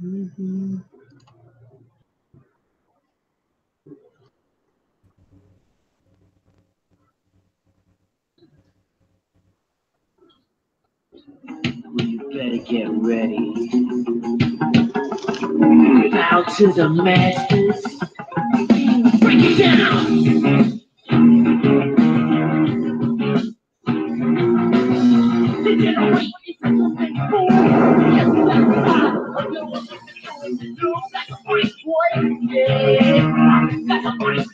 Mm-hmm. You better get ready. Bow to the masters. Break it down.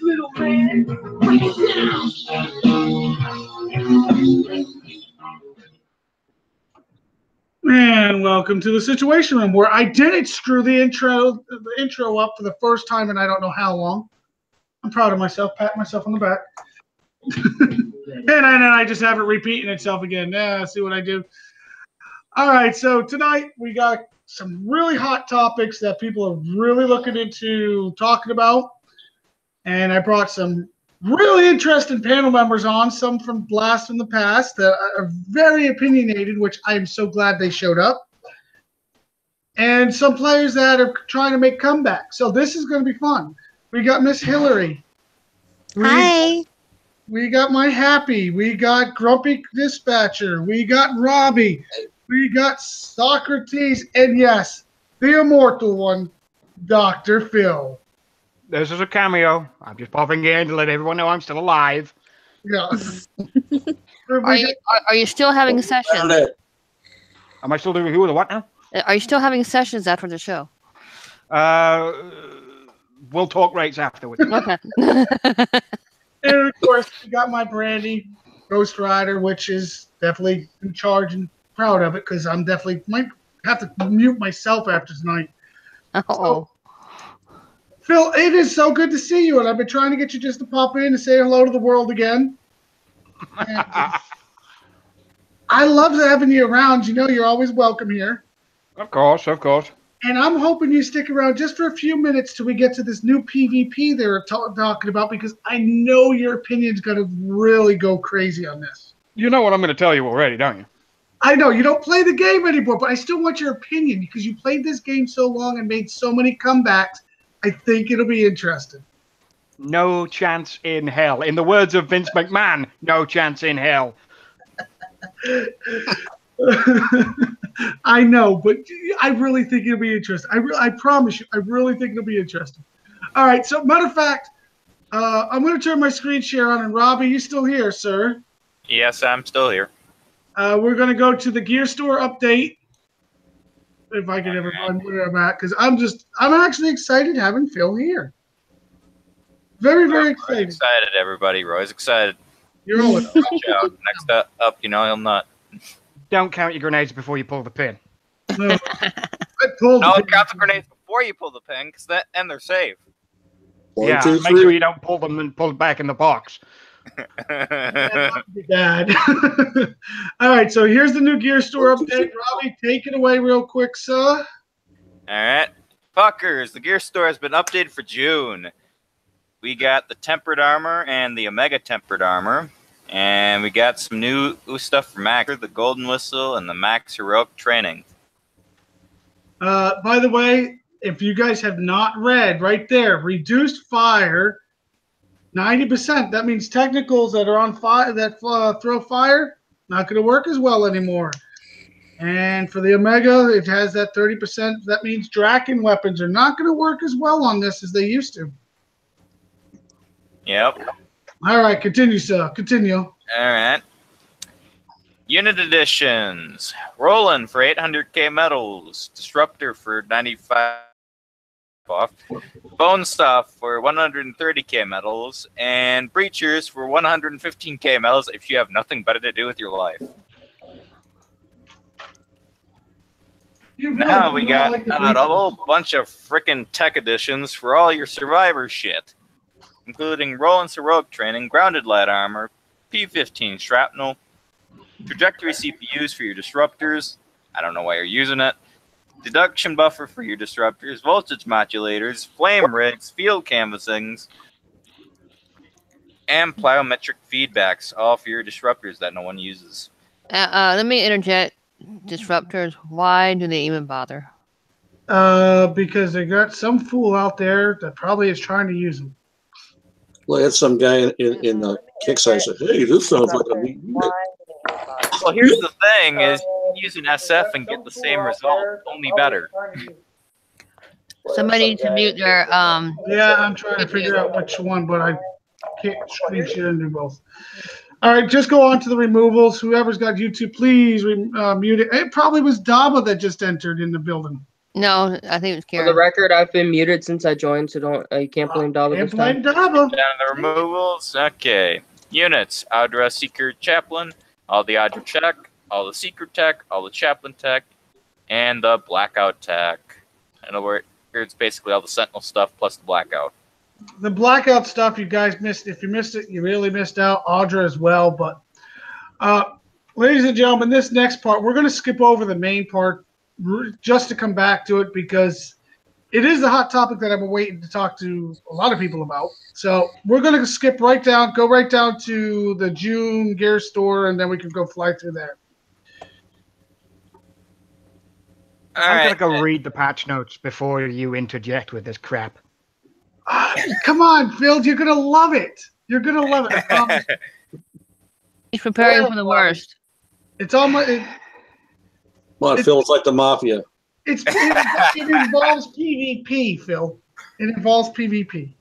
Little man, break it down. And welcome to the Situation Room, where I didn't screw the intro up for the first time in I don't know how long. I'm proud of myself, patting myself on the back. And then I just have it repeating itself again. Yeah, see what I do? All right, so tonight we got some really hot topics that people are really looking into talking about. And I brought some really interesting panel members on, some from Blast from the Past that are very opinionated, which I am so glad they showed up. And some players that are trying to make comebacks. So this is going to be fun. We got Miss Hillary. Hi. We got My Happy. We got Grumpy Dispatcher. We got Robbie. We got Socrates. And yes, the immortal one, Dr. Phil. This is a cameo. I'm just popping in to let everyone know I'm still alive. Yeah. Are you still having sessions? Am I still doing who or the what now? Are you still having sessions after the show? We'll talk rates afterwards. Okay. And of course, we got my Brandy, Ghost Rider, which is definitely in charge and proud of it because I'm definitely might have to mute myself after tonight. Oh. So, Phil, it is so good to see you, and I've been trying to get you just to pop in and say hello to the world again. I love having you around. You know you're always welcome here. Of course, of course. And I'm hoping you stick around just for a few minutes till we get to this new PvP they're talking about, because I know your opinion's going to really go crazy on this. You know what I'm going to tell you already, don't you? I know you don't play the game anymore, but I still want your opinion because you played this game so long and made so many comebacks. I think it'll be interesting. No chance in hell. In the words of Vince McMahon, no chance in hell. I know, but I really think it'll be interesting. I promise you, I really think it'll be interesting. All right, so matter of fact, I'm going to turn my screen share on, and Robbie, you still here, sir? Yes, I'm still here. We're going to go to the Gear Store update, if I can ever find where I'm at, because I'm actually excited having Phil here. Very, very excited. Excited, everybody. Roy's excited. You're all Watch out. Next up, you know he'll not. Don't count your grenades before you pull the pin. No, count the grenades before you pull the pin, and they're safe. Make sure you don't pull them and pull it back in the box. Dad. All right, so here's the new Gear Store update. Robbie, take it away real quick, sir. All right. Fuckers, the Gear Store has been updated for June. We got the Tempered Armor and the Omega Tempered Armor. And we got some new stuff for Max, the Golden Whistle, and the Max Heroic Training. By the way, if you guys have not read, right there, reduced fire, 90%. That means technicals that are on fire, that throw fire, not going to work as well anymore. And for the Omega, it has that 30%. That means Draken weapons are not going to work as well on this as they used to. Yep. All right, continue, sir. Continue. All right. Unit editions. Roland for 800k medals. Disruptor for 95 off. Bone Stuff for 130k medals. And Breachers for 115k medals if you have nothing better to do with your life. Now we got a whole bunch of frickin' tech editions for all your survivor shit, including Roland's Heroic Training, Grounded Light Armor, P-15 Shrapnel, Trajectory CPUs for your disruptors. I don't know why you're using it. Deduction Buffer for your disruptors, Voltage Modulators, Flame Rigs, Field Canvassings, and Plyometric Feedbacks, all for your disruptors that no one uses. Let me interject. Disruptors, why do they even bother? Because they got some fool out there that probably is trying to use them. Well, I had some guy in the kick side said, "Hey, this sounds like a meat unit." Well, here's the thing: is you can use an SF and get the same result, only better. Somebody needs to mute their Yeah, I'm trying to figure out which one, but I can't screen share and do both. All right, just go on to the removals. Whoever's got YouTube, please mute it. It probably was Daba that just entered in the building. No, I think it was For the Karen. record, I've been muted since I joined, so don't you can't blame Dava Can't this time. blame Daba. Down to the removals. Okay. Units: Audra Seeker Chaplain, all the Audra Tech, all the Secret Tech, all the Chaplain Tech, and the Blackout Tech. In other words, it's basically all the Sentinel stuff plus the Blackout. The blackout stuff you guys missed. If you missed it, you really missed out. Audra as well. But, ladies and gentlemen, this next part, we're going to skip over the main part just to come back to it because it is the hot topic that I've been waiting to talk to a lot of people about. So we're going to skip right down, go right down to the June gear store, and then we can go fly through there. I'm going to go read the patch notes before you interject with this crap. Come on, Phil. You're going to love it. You're going to love it. He's preparing for the worst. It's on my... Come on, Phil, it's like the mafia. It involves PvP, Phil. It involves PvP.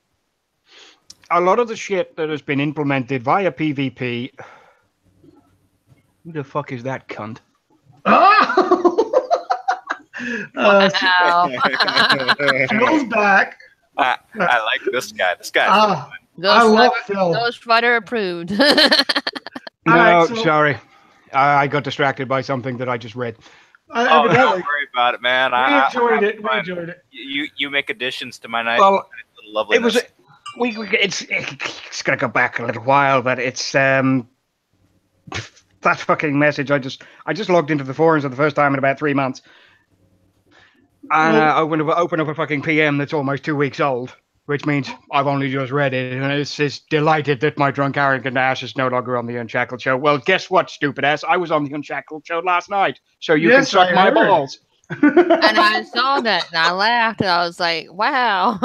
A lot of the shit that has been implemented via PvP. Who the fuck is that cunt? Oh! Wow. Phil's back. I like this guy. This guy. I love Phil. Ghost Rider approved. No, right, so- sorry. I got distracted by something that I just read. Oh, don't Evidently. worry about it, man. We enjoyed it. We enjoyed it. You make additions to my night. Well, Lovely. it was. It's gonna go back a little while, but it's that fucking message. I just logged into the forums for the first time in about 3 months, and I open up a fucking PM that's almost 2 weeks old, which means I've only just read it, and it says delighted that my drunk arrogant ass is no longer on the Unshackled show. Well, guess what, stupid ass? I was on the Unshackled show last night, so you can Yes, suck I my heard. balls. And I saw that and I laughed and I was like, wow.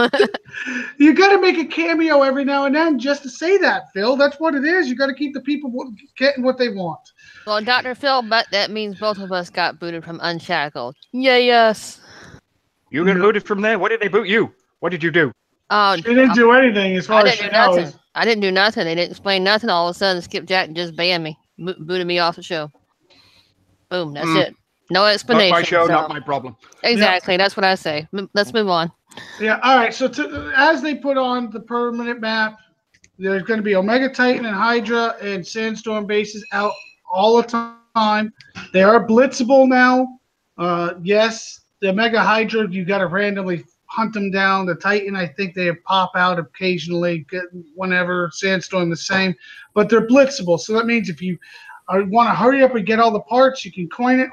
You got to make a cameo every now and then just to say that, Phil. That's what it is. You got to keep the people getting what they want. Well, Dr. Phil, but that means both of us got booted from Unshackled. Yes. You got booted from there? What did they boot you? What did you do? Oh, She didn't do anything as far I as didn't she do nothing. knows. I didn't do nothing. They didn't explain nothing. All of a sudden, Skip Jack just banned me, booted me off the show. Boom. That's it. No explanation. Not my show, so- not my problem. Exactly. That's what I say. Let's move on. Yeah. All right. So as they put on the permanent map, there's going to be Omega Titan and Hydra and Sandstorm bases out all the time. They are blitzable now. Yes, the Omega Hydra, you got to randomly hunt them down. The Titan, I think they pop out occasionally, whenever. Sandstorm the same, but they're blitzable. So that means if you want to hurry up and get all the parts, you can coin it,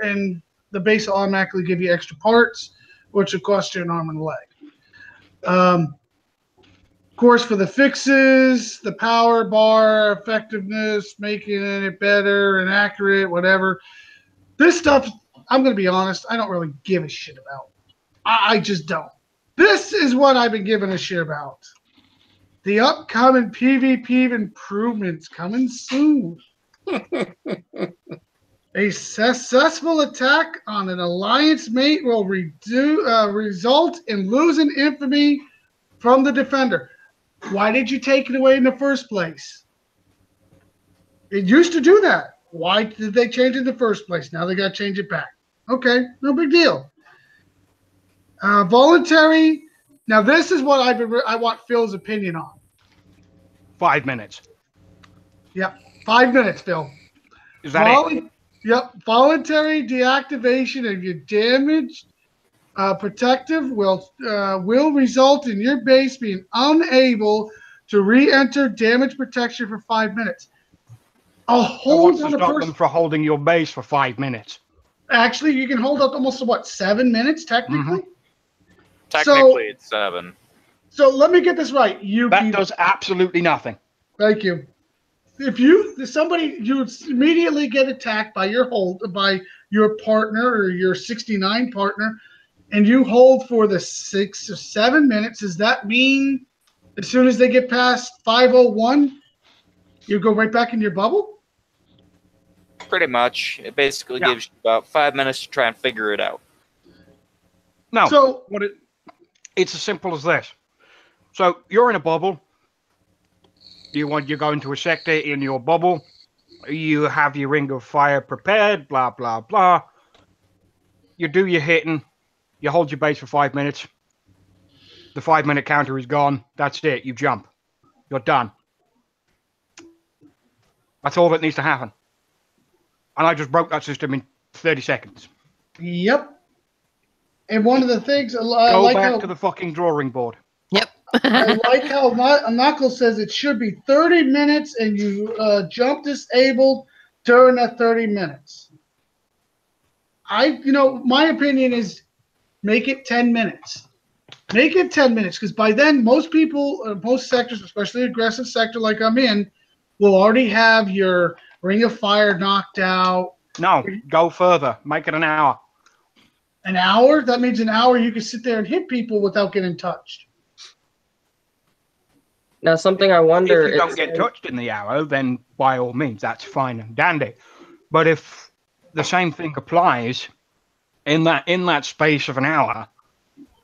and the base will automatically give you extra parts, which will cost you an arm and a leg. Of course, for the fixes, the power bar, effectiveness, making it better and accurate, whatever. This stuff, I'm going to be honest, I don't really give a shit about. I just don't. This is what I've been giving a shit about. The upcoming PvP improvements coming soon. A successful attack on an alliance mate will result in losing infamy from the defender. Why did you take it away in the first place? It used to do that. Why did they change it in the first place? Now they got to change it back. Okay, no big deal. Voluntary. Now this is what I want Phil's opinion on. 5 minutes. Yep, 5 minutes, Phil. Is that it? Yep, voluntary deactivation of your damaged protective will result in your base being unable to re-enter damage protection for 5 minutes. A hold What's on to a stop them person. from holding your base for 5 minutes? Actually, you can hold up almost 7 minutes technically. Technically, it's 7. So let me get this right. That does absolutely nothing. Thank you. If you immediately get attacked by your partner or your 69 partner, and you hold for the 6 or 7 minutes, does that mean as soon as they get past 5:01, you go right back in your bubble? Pretty much. It basically gives you about 5 minutes to try and figure it out. No, So it's as simple as this. So you're in a bubble. You go into a sector in your bubble. You have your ring of fire prepared, blah, blah, blah. You do your hitting. You hold your base for 5 minutes. The 5-minute counter is gone. That's it. You jump. You're done. That's all that needs to happen. And I just broke that system in 30 seconds. Yep. And one of the things I Go like back how, to the fucking drawing board. Yep. I like how Knuckles says it should be 30 minutes and you jump disabled during that 30 minutes. My opinion is make it 10 minutes. Make it 10 minutes because by then most people, most sectors, especially aggressive sector like I'm in, will already have your Ring of Fire knocked out. No, go further. Make it an hour. An hour? That means an hour you can sit there and hit people without getting touched. Now, something I wonder If you don't is get touched in the hour, then by all means, that's fine and dandy. But if the same thing applies in that space of an hour,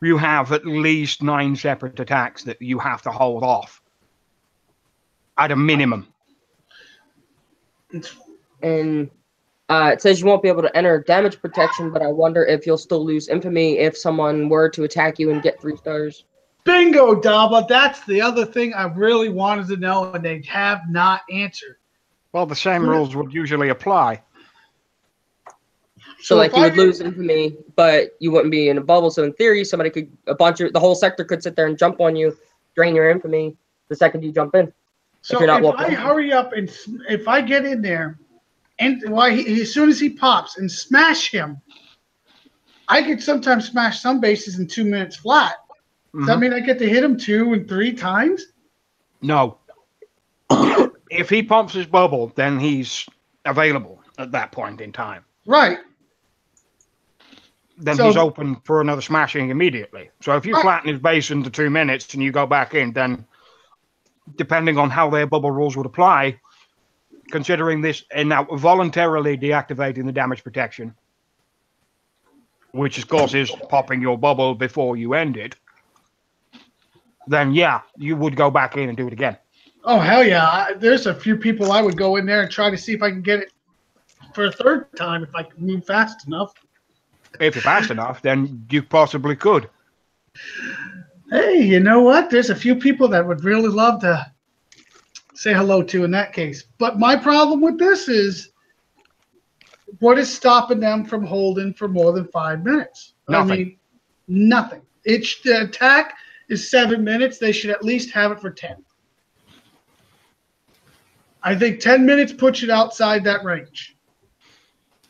you have at least 9 separate attacks that you have to hold off at a minimum. and it says you won't be able to enter damage protection, but I wonder if you'll still lose infamy if someone were to attack you and get 3 stars. Bingo, Daba. That's the other thing I really wanted to know, and they have not answered. Well, the same rules would usually apply. So like if you I would lose infamy, but you wouldn't be in a bubble. So in theory, the whole sector could sit there and jump on you, drain your infamy the second you jump in. So you're not if welcome. I hurry up and if I get in there, and as soon as he pops and smash him, I could sometimes smash some bases in 2 minutes flat. Does that mean I get to hit him 2 and 3 times? No. If he pumps his bubble, then he's available at that point in time. Right. Then So- he's open for another smashing immediately. So if you Right. flatten his base into 2 minutes and you go back in, then depending on how their bubble rules would apply, considering this and now voluntarily deactivating the damage protection, which of course is popping your bubble before you end it, then yeah, you would go back in and do it again. Oh, hell yeah. There's a few people I would go in there and try to see if I can get it for a third time if I can move fast enough. If you're fast enough, then you possibly could. Hey, you know what? There's a few people that would really love to say hello to in that case. But my problem with this is what is stopping them from holding for more than 5 minutes? Nothing. I mean, nothing. The attack is 7 minutes. They should at least have it for 10. I think 10 minutes puts it outside that range.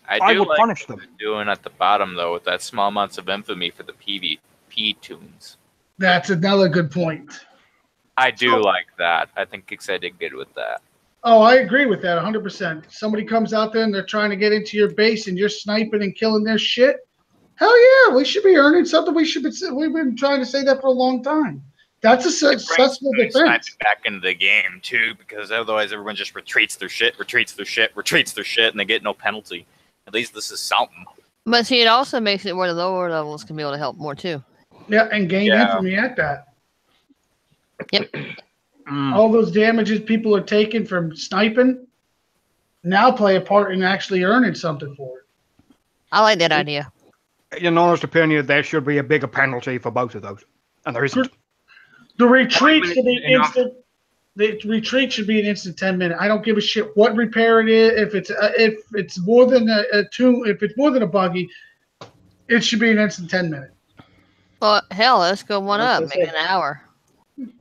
I do would like punish what them. they're doing at the bottom, though, with that small amounts of infamy for the PvP tunes. That's another good point. I do like that. I think Kixeye did good with that. Oh, I agree with that 100%. Somebody comes out there and they're trying to get into your base and you're sniping and killing their shit. Hell yeah, we should be earning something. We've been trying to say that for a long time. That's a successful It brings defense. sniping back into the game, too, because otherwise everyone just retreats their shit, and they get no penalty. At least this is something. But see, it also makes it where the lower levels can be able to help more too. Yeah, and gain Yeah. infamy at that. Yep. All those damages people are taking from sniping now play a part in actually earning something for it. I like that idea. In an honest opinion, there should be a bigger penalty for both of those. And there isn't. The retreat should be Enough. instant. The retreat should be an instant 10-minute. I don't give a shit what repair it is. If it's more than if it's more than a buggy, it should be an instant 10-minute. Well, hell, let's go one I up, was make gonna it an hour.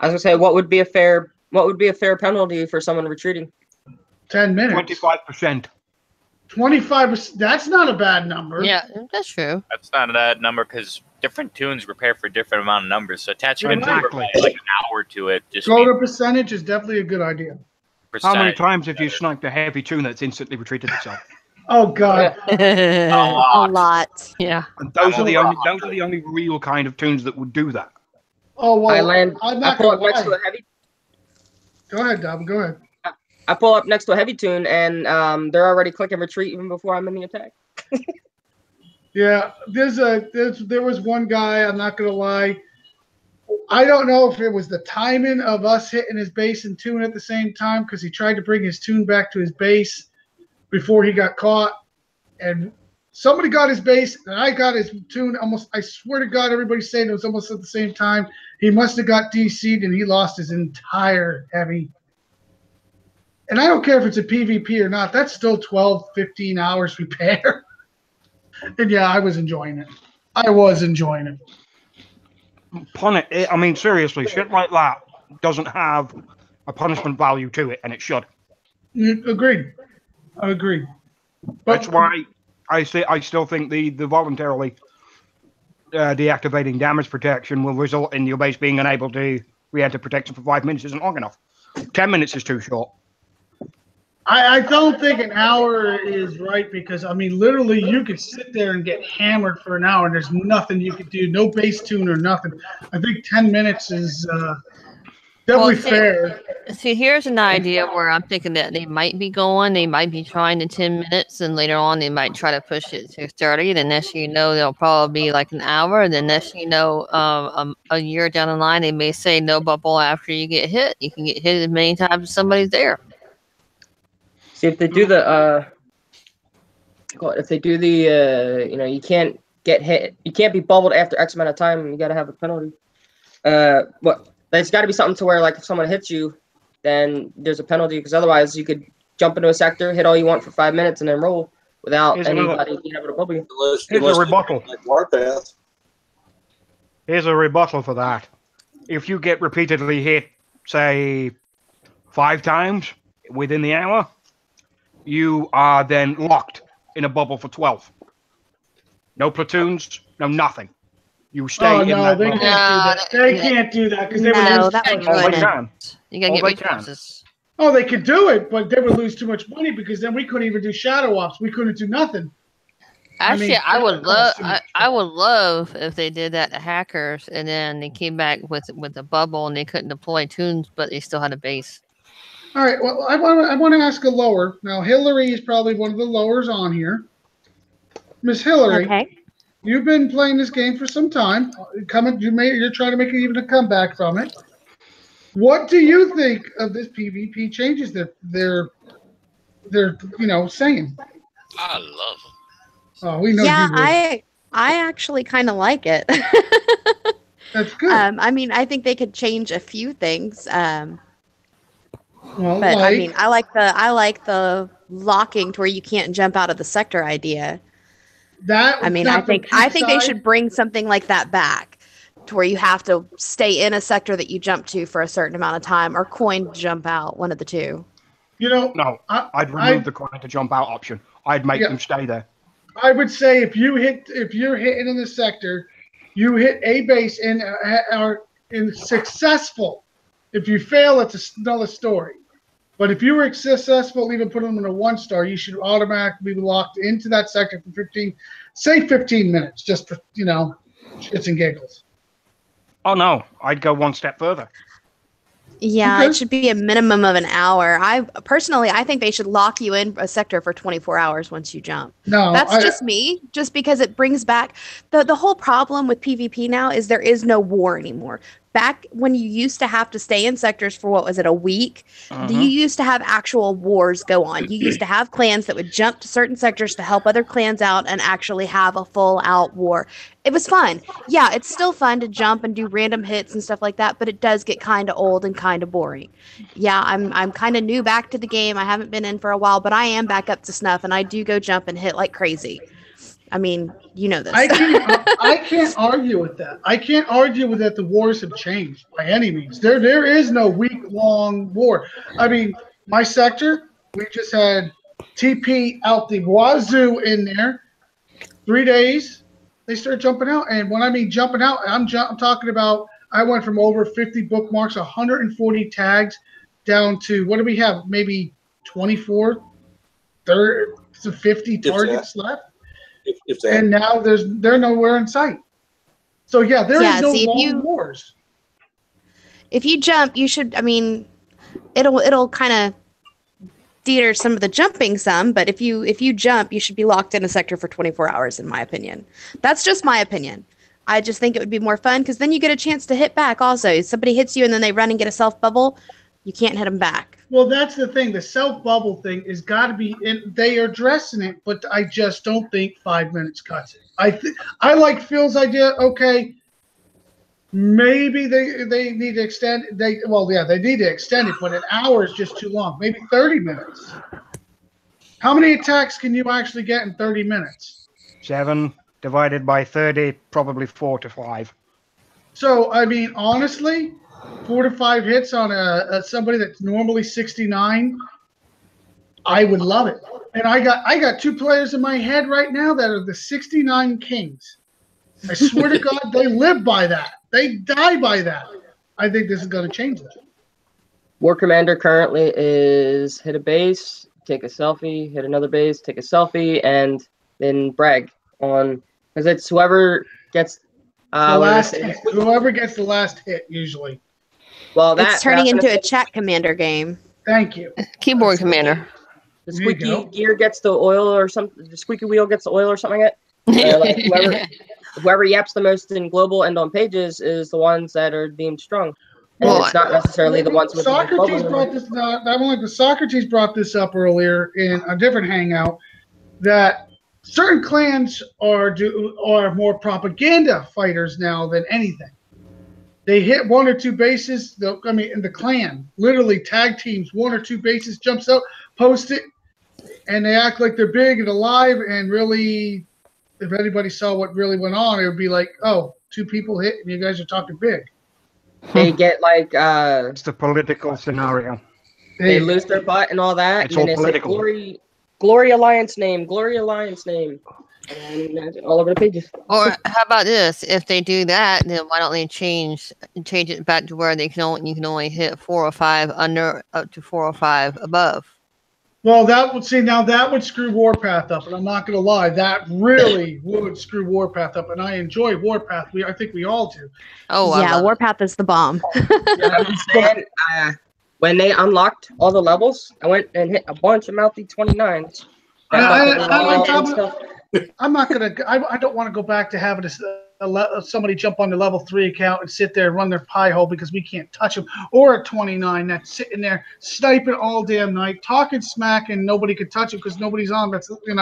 I was gonna say, what would be a fair penalty for someone retreating? 10 minutes. 25%. 25%. That's not a bad number. Yeah, that's true. That's not a bad number because different tunes repair for different amount of numbers. So attaching a number Exactly. by like an hour to it just Go to means percentage is definitely a good idea. How many percentage. times have you sniped a heavy tune that's instantly retreated itself? Oh God. A A lot. lot. Yeah. And those I'm are the a- only real kind of tunes that would do that. Oh well. I land. I'm I not pull gonna up next to lie. a heavy. Go ahead, Dom. Go ahead. I pull up next to a heavy tune, and they're already clicking retreat even before I'm in the attack. Yeah, there was one guy. I'm not gonna lie. I don't know if it was the timing of us hitting his base and tune at the same time because he tried to bring his tune back to his base before he got caught, and somebody got his base and I got his tune almost. I swear to God, everybody's saying it was almost at the same time. He must have got DC'd and he lost his entire heavy. And I don't care if it's a PvP or not. That's still 12, 15 hours repair. And yeah, I was enjoying it. I was enjoying it. I mean, seriously, shit like that doesn't have a punishment value to it, and it should. Agreed. I agree. But That's why I still think the voluntarily deactivating damage protection will result in your base being unable to re-enter protection for 5 minutes isn't long enough. 10 minutes is too short. I don't think an hour is right because, I mean, literally you could sit there and get hammered for an hour and there's nothing you could do. No base tune or nothing. I think 10 minutes is definitely fair. See, here's an idea where I'm thinking that they might be going. They might be trying to 10 minutes, and later on they might try to push it to 30. Then next you know, they'll probably be like an hour. And then next you know, a year down the line, they may say no bubble after you get hit. You can get hit as many times as somebody's there. See if they do the you can't get hit. You can't be bubbled after X amount of time. You got to have a penalty. There's got to be something to where, like, if someone hits you, then there's a penalty, because otherwise you could jump into a sector, hit all you want for 5 minutes, and then roll without anybody being able to bubble you. Here's a rebuttal. Like Warpath. Here's a rebuttal for that. If you get repeatedly hit, say, 5 times within the hour, you are then locked in a bubble for 12. No platoons, no nothing. You stay in that they bubble. can't do that. They can't do that because they would No, lose that too would much Oh, ruin they it. can. You gotta Oh, get they can. resources. Oh, they could do it, but they would lose too much money because then we couldn't even do shadow ops. We couldn't do nothing. Actually, I that would costs love. too much. I would love if they did that to hackers, and then they came back with a bubble, and they couldn't deploy tunes, but they still had a base. All right. Well, I want to ask a lower. Now, Hillary is probably one of the lowers on here. Miss Hillary, Okay. you've been playing this game for some time. You're trying to make even a comeback from it. What do you think of this PvP changes that they're saying? I love them. Oh, we know Yeah, you would. I actually kind of like it. That's good. I mean, I think they could change a few things. Well, But I like, mean, I like the locking to where you can't jump out of the sector idea. that. I mean, not the I think they side. should bring something like that back, to where you have to stay in a sector that you jump to for a certain amount of time, or coin to jump out, one of the two. No, I'd remove the coin to jump out option. I'd make Yeah. them stay there. I would say if you're hitting in the sector, you hit a base and are successful. If you fail, it's another story. But if you were successful, even put them in a 1-star, you should automatically be locked into that sector for 15 minutes, just for shits and giggles. Oh no, I'd go one step further. Yeah, Okay. it should be a minimum of an hour. I think they should lock you in a sector for 24 hours once you jump. No, That's just me, just because it brings back the whole problem with PvP now is there is no war anymore. Back when you used to have to stay in sectors for a week, you used to have actual wars go on. You used to have clans that would jump to certain sectors to help other clans out and actually have a full out war. It was fun. Yeah, it's still fun to jump and do random hits and stuff like that, but it does get kind of old and kind of boring. Yeah, I'm kind of new back to the game. I haven't been in for a while, but I am back up to snuff, and I do go jump and hit like crazy. I mean, you know this. I can't argue with that. I can't argue with that. The wars have changed by any means. There is no week-long war. I mean, my sector, we just had TP out the wazoo in there. 3 days, they start jumping out, and when I mean jumping out, I'm talking about. I went from over 50 bookmarks, 140 tags, down to what do we have? Maybe 24, 30, 50 that. targets left, If that. and now they're nowhere in sight. So yeah, there is no see, long wars. if you jump, you should. I mean, it'll kind of deter some of the jumping some, but if you jump, you should be locked in a sector for 24 hours, in my opinion. That's just my opinion. I just think it would be more fun because then you get a chance to hit back. Also, if somebody hits you and then they run and get a self bubble, you can't hit them back. Well, that's the thing. The self bubble thing is got to be. They are addressing it, but I just don't think 5 minutes cuts it. I like Phil's idea. Okay. Maybe they need to extend. They need to extend it, but an hour is just too long. Maybe 30 minutes. How many attacks can you actually get in 30 minutes? 7 divided by 30, probably 4 to 5. So I mean, honestly, 4 to 5 hits on a somebody that's normally 69, I would love it. And I got 2 players in my head right now that are the 69 Kings. I swear to God, they live by that. They die by that. I think this is going to change that. War Commander currently is hit a base, take a selfie, hit another base, take a selfie, and then brag on, because it's whoever gets The last hit. Whoever gets the last hit, usually. Well, It's turning into a chat commander game. Thank you. Keyboard commander. the There you squeaky go. gear gets the oil or something. The squeaky wheel gets the oil or something like that. Like whoever yaps the most in global and on pages is the ones that are deemed strong. And Well, it's not necessarily the ones with the most Socrates bubble. brought this. Socrates brought this up earlier in a different hangout that certain clans are more propaganda fighters now than anything. They hit 1 or 2 bases. In the clan, literally tag teams 1 or 2 bases, jumps out, post it, and they act like they're big and alive. And really, if anybody saw what really went on, it would be like, oh, 2 people hit, and you guys are talking big. They get like It's the political scenario. they lose their butt and all that, It's and then all they say political. Glory Alliance name, Glory Alliance name, and that's all over the pages. Or how about this? If they do that, then why don't they change it back to where you can only hit 4 or 5 under, up to 4 or 5 above. Well, that would screw Warpath up, and I'm not going to lie, that really would screw Warpath up. And I enjoy Warpath. I think we all do. Oh, yeah, Warpath is the bomb. I'm saying, when they unlocked all the levels, I went and hit a bunch of mouthy 29s. I'm not going to. I don't want to go back to having somebody jump on the level 3 account and sit there and run their pie hole because we can't touch them, or a 29 that's sitting there sniping all damn night, talking smack, and nobody could touch him because nobody's on. That's I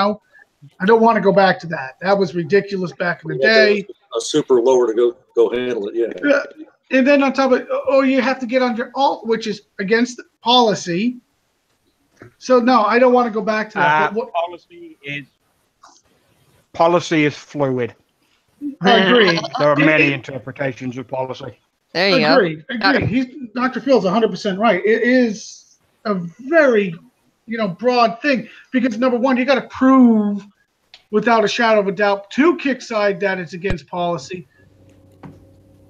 don't want to go back to that. That was ridiculous back in the day. A super lower to go handle it. Yeah. And then on top of it, you have to get on your alt, which is against policy. So no, I don't want to go back to that. But Policy is fluid. I agree. There are many interpretations of policy. There you go. Agreed. Dr. Phil's 100% right. It is a very, broad thing because number one, you got to prove without a shadow of a doubt to Kickside that it's against policy.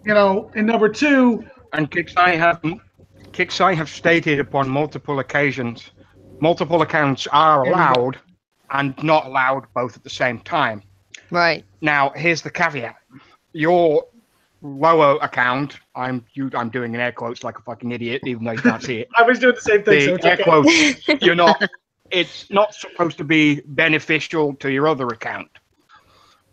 And number two, and Kickside have stated upon multiple occasions, multiple accounts are allowed and not allowed both at the same time. Right. Now, here's the caveat. Your lower account, I'm doing an air quotes like a fucking idiot, even though you can't see it. I was doing the same thing. The air quotes, it's not supposed to be beneficial to your other account.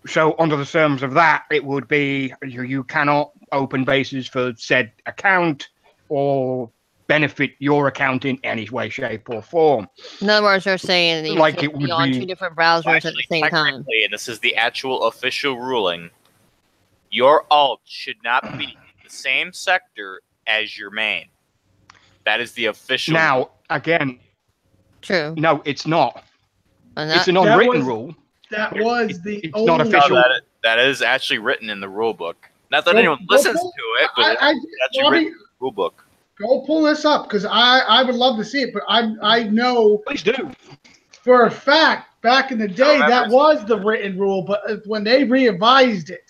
So under the terms of that, it would be you cannot open bases for said account or benefit your account in any way, shape, or form. In other words, they're saying that you Like can it would be on be- 2 different browsers at the same time. Technically, and this is the actual official ruling, your alt should not be the same sector as your main. That is the official. Now, again, True. no, it's not. And It's that, an unwritten was- rule. that was the It's only. not No, official. that is actually written in the rule book. Not that Go- anyone go listens pull- to it, but it's actually Bobby, written in the rule book. go pull this up because I would love to see it, but I know Please do. for a fact back in the day remember. that was the written rule, but when they revised it,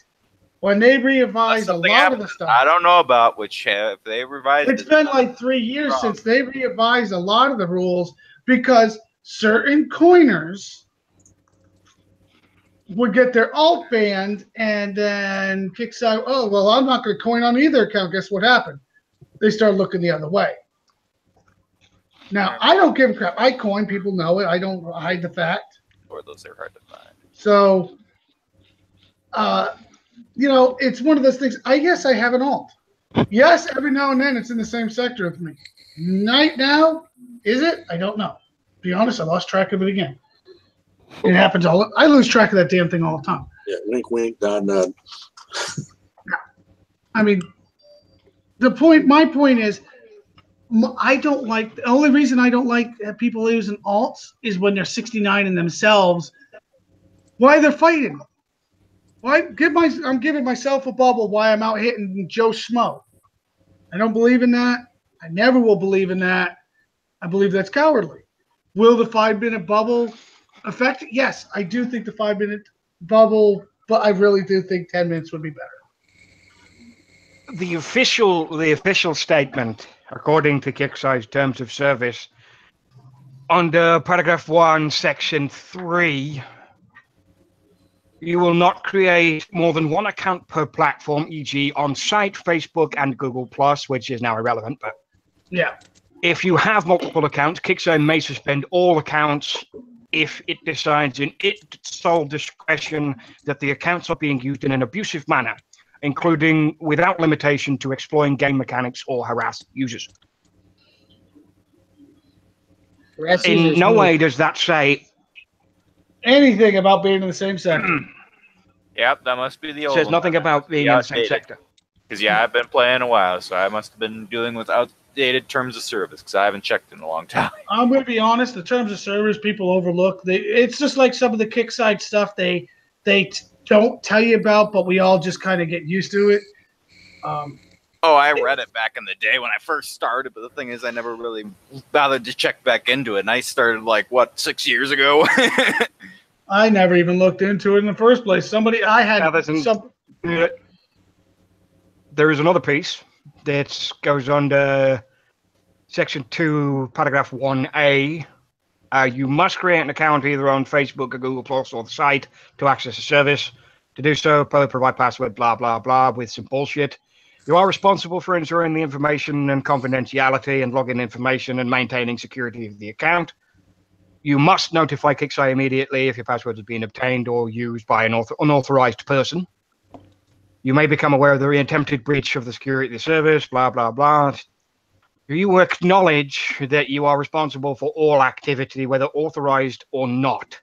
Unless a something lot of happens the stuff. I don't know about which if they revised It's it. been like 3 years Wrong. since they revised a lot of the rules because certain coiners would get their alt banned, and then Kixeye, oh, well, I'm not going to coin on either account. Guess what happened? They start looking the other way. Now, I don't give a crap. I coin. People know it. I don't hide the fact. Or those are hard to find. So, it's one of those things. I guess I have an alt. Yes, every now and then it's in the same sector with me. Right now, is it? I don't know. To be honest, I lost track of it again. It happens I lose track of that damn thing all the time. Yeah, wink, wink, nod, nod. I mean, my point is, the only reason I don't like people using alts is when they're 69 in themselves. Why they're fighting? I'm giving myself a bubble why I'm out hitting Joe Schmo. I don't believe in that. I never will believe in that. I believe that's cowardly. Will the 5-minute bubble affect it? Yes, I do think the 5-minute bubble, but I really do think 10 minutes would be better. The official statement, according to Kixeye's terms of service, under paragraph 1, section 3, you will not create more than one account per platform, e.g. on site, Facebook, and Google+, which is now irrelevant. But yeah, if you have multiple accounts, Kixeye may suspend all accounts if it decides in its sole discretion that the accounts are being used in an abusive manner, including without limitation to exploiting game mechanics or harass users. In no way does that say anything about being in the same sector. Yep, that must be the old. Says one. nothing about being in the same sector. Because I've been playing a while, so I must have been dealing with outdated terms of service because I haven't checked in a long time. I'm going to be honest. The terms of service people overlook. It's just like some of the Kixeye stuff they don't tell you about, but we all just kind of get used to it. I read it back in the day when I first started, but the thing is I never really bothered to check back into it, and I started 6 years ago? I never even looked into it in the first place. There is another piece that goes under section 2, paragraph 1A. You must create an account either on Facebook or Google Plus or the site to access a service. To do so, provide password, blah, blah, blah, with some bullshit. You are responsible for ensuring the information and confidentiality and login information and maintaining security of the account. You must notify Kixeye immediately if your password has been obtained or used by an unauthorized person. You may become aware of the attempted breach of the security of the service, blah, blah, blah. You acknowledge that you are responsible for all activity, whether authorized or not.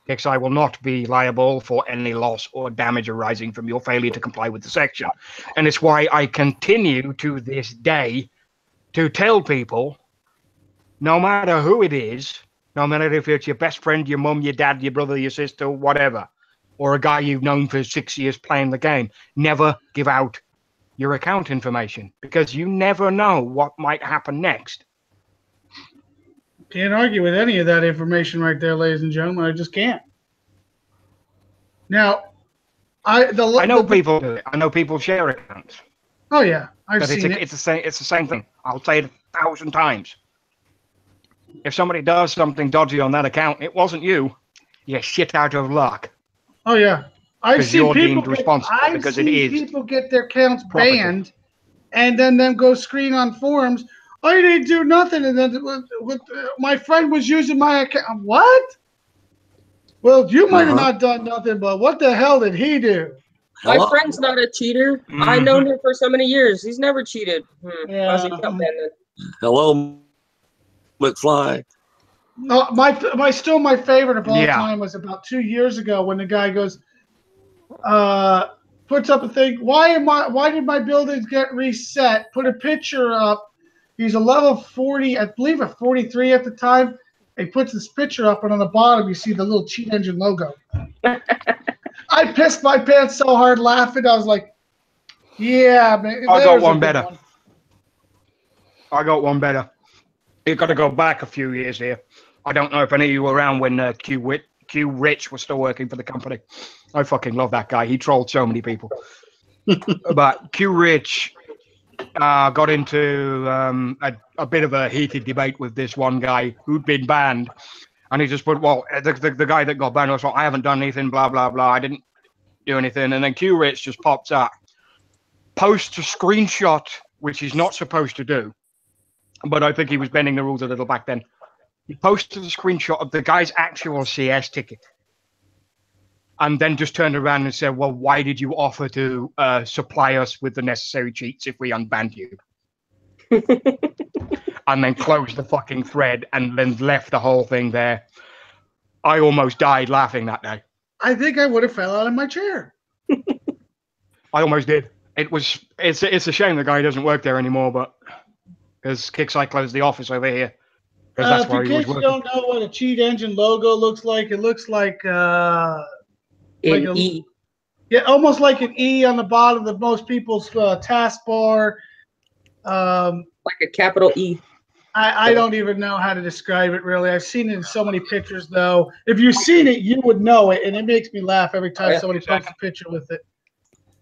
Kixeye will not be liable for any loss or damage arising from your failure to comply with the section. And it's why I continue to this day to tell people, no matter who it is, no matter if it's your best friend, your mum, your dad, your brother, your sister, whatever, or a guy you've known for 6 years playing the game, never give out your account information because you never know what might happen next. Can't argue with any of that information right there, ladies and gentlemen. I just can't. Now, I know people do it. I know people share accounts. Oh yeah, I've seen it. It's the same thing. I'll say it 1,000 times. If somebody does something dodgy on that account, it wasn't you. You're shit out of luck. Oh yeah, I've seen people get their accounts banned, and then them go screen on forums. I didn't do nothing, and then my friend was using my account. What? Well, you might have not done nothing, but what the hell did he do? My friend's not a cheater. Mm-hmm. I've known him for so many years. He's never cheated. Hello, McFly. No, my favorite of all time was about 2 years ago when the guy goes, puts up a thing. Why did my buildings get reset? Put a picture up. He's a level 40, I believe a 43 at the time. He puts this picture up, and on the bottom you see the little Cheat Engine logo. I pissed my pants so hard laughing. I was like, "Yeah, man." I got one better. You've got to go back a few years here. I don't know if any of you were around when Q Rich was still working for the company. I fucking love that guy. He trolled so many people. But Q Rich got into a bit of a heated debate with this one guy who'd been banned. And he just put, well, the guy that got banned was like, I haven't done anything, blah, blah, blah. I didn't do anything. And then Q-Rich just pops up, posts a screenshot, which he's not supposed to do. But I think he was bending the rules a little back then. He posted a screenshot of the guy's actual CS ticket. And then just turned around and said, well, why did you offer to supply us with the necessary cheats if we unbanned you? And then closed the fucking thread and then left the whole thing there. I almost died laughing that day. I think I would have fell out of my chair. I almost did. It's a shame the guy doesn't work there anymore, but because Kixeye closed the office over here. Because that's where he was working. If you don't know what a cheat engine logo looks like, it looks like An E. Yeah, almost like an E on the bottom of most people's taskbar. Like a capital E. I don't even know how to describe it, really. I've seen it in so many pictures, though. If you've seen it, you would know it, and it makes me laugh every time somebody posts a picture with it.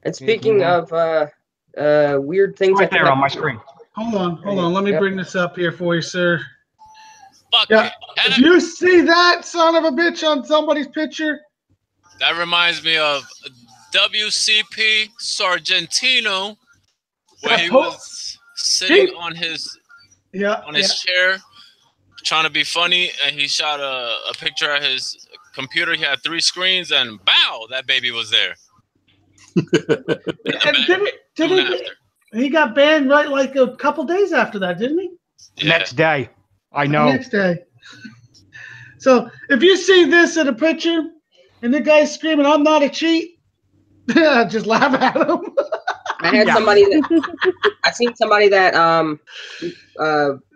And speaking of weird things, right there on my screen. Hold on. Let me bring this up here for you, sir. Fuck Yeah. it. If you see that son of a bitch on somebody's picture, That reminds me of WCP Sargentino, where he was sitting on his chair trying to be funny, and he shot a picture of his computer. He had 3 screens, and bow, that baby was there. he got banned right like a couple days after that, didn't he? Yeah. Next day. I know. Next day. So if you see this in a picture and the guy's screaming, "I'm not a cheat," just laugh at him. I had somebody that I seen somebody that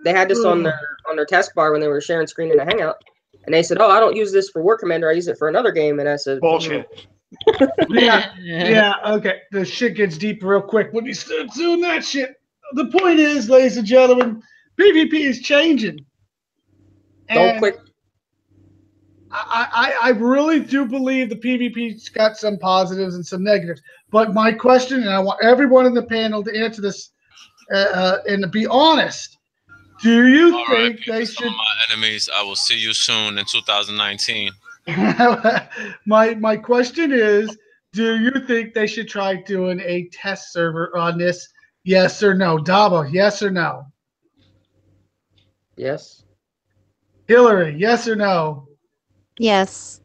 they had this on their taskbar when they were sharing screen in a hangout, and they said, "Oh, I don't use this for War Commander. I use it for another game." And I said, bullshit. Yeah, okay. The shit gets deep real quick when you start doing that shit. The point is, ladies and gentlemen, PvP is changing. Don't quit. I really do believe the PvP's got some positives and some negatives. But my question, and I want everyone in the panel to answer this and to be honest, do you think they should... Some of my enemies, I will see you soon in 2019. My question is, do you think they should try doing a test server on this? Yes or no? Dabo, yes or no? Yes. Hillary, yes or no? Yes.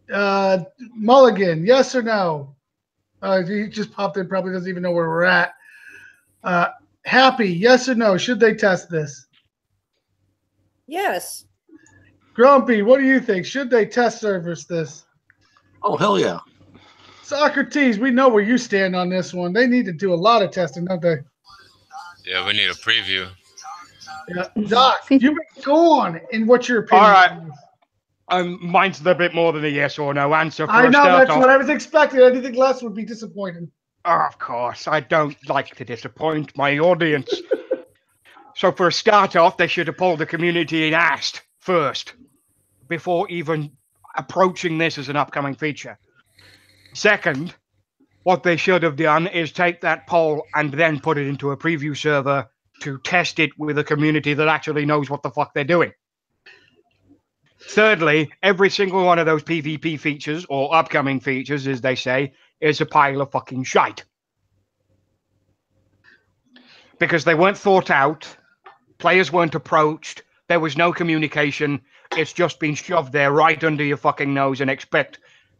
Mulligan, yes or no? He just popped in, probably doesn't even know where we're at. Happy, yes or no? Should they test this? Yes. Grumpy, what do you think? Should they test service this? Oh, hell yeah. Socrates, we know where you stand on this one. They need to do a lot of testing, don't they? Yeah, we need a preview. Yeah. Doc, you've been gone, and what's your opinion? All right. Mine's a bit more than a yes or no answer. I know, that's what I was expecting. Anything less would be disappointing. Oh, of course. I don't like to disappoint my audience. So for a start off, they should have polled the community and asked first before even approaching this as an upcoming feature. Second, what they should have done is take that poll and then put it into a preview server to test it with a community that actually knows what the fuck they're doing. Thirdly, every single one of those PvP features, or upcoming features, as they say, is a pile of fucking shite. Because they weren't thought out, players weren't approached, there was no communication, it's just been shoved there right under your fucking nose and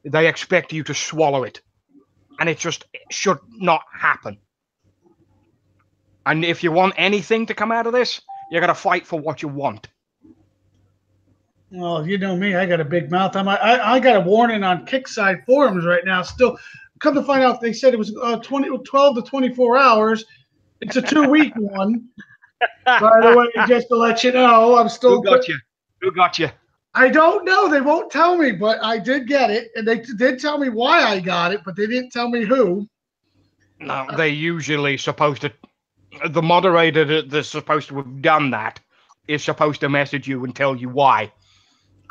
they expect you to swallow it. And it should not happen. And if you want anything to come out of this, you got to fight for what you want. Well, you know me, I got a big mouth. I got a warning on Kickside forums right now. Still, come to find out, they said it was 12 to 24 hours. It's a 2-week one. By the way, just to let you know, I'm still... Who got you? Who got you? I don't know. They won't tell me, but I did get it. And they did tell me why I got it, but they didn't tell me who. No, they're usually supposed to... The moderator that's supposed to have done that is supposed to message you and tell you why.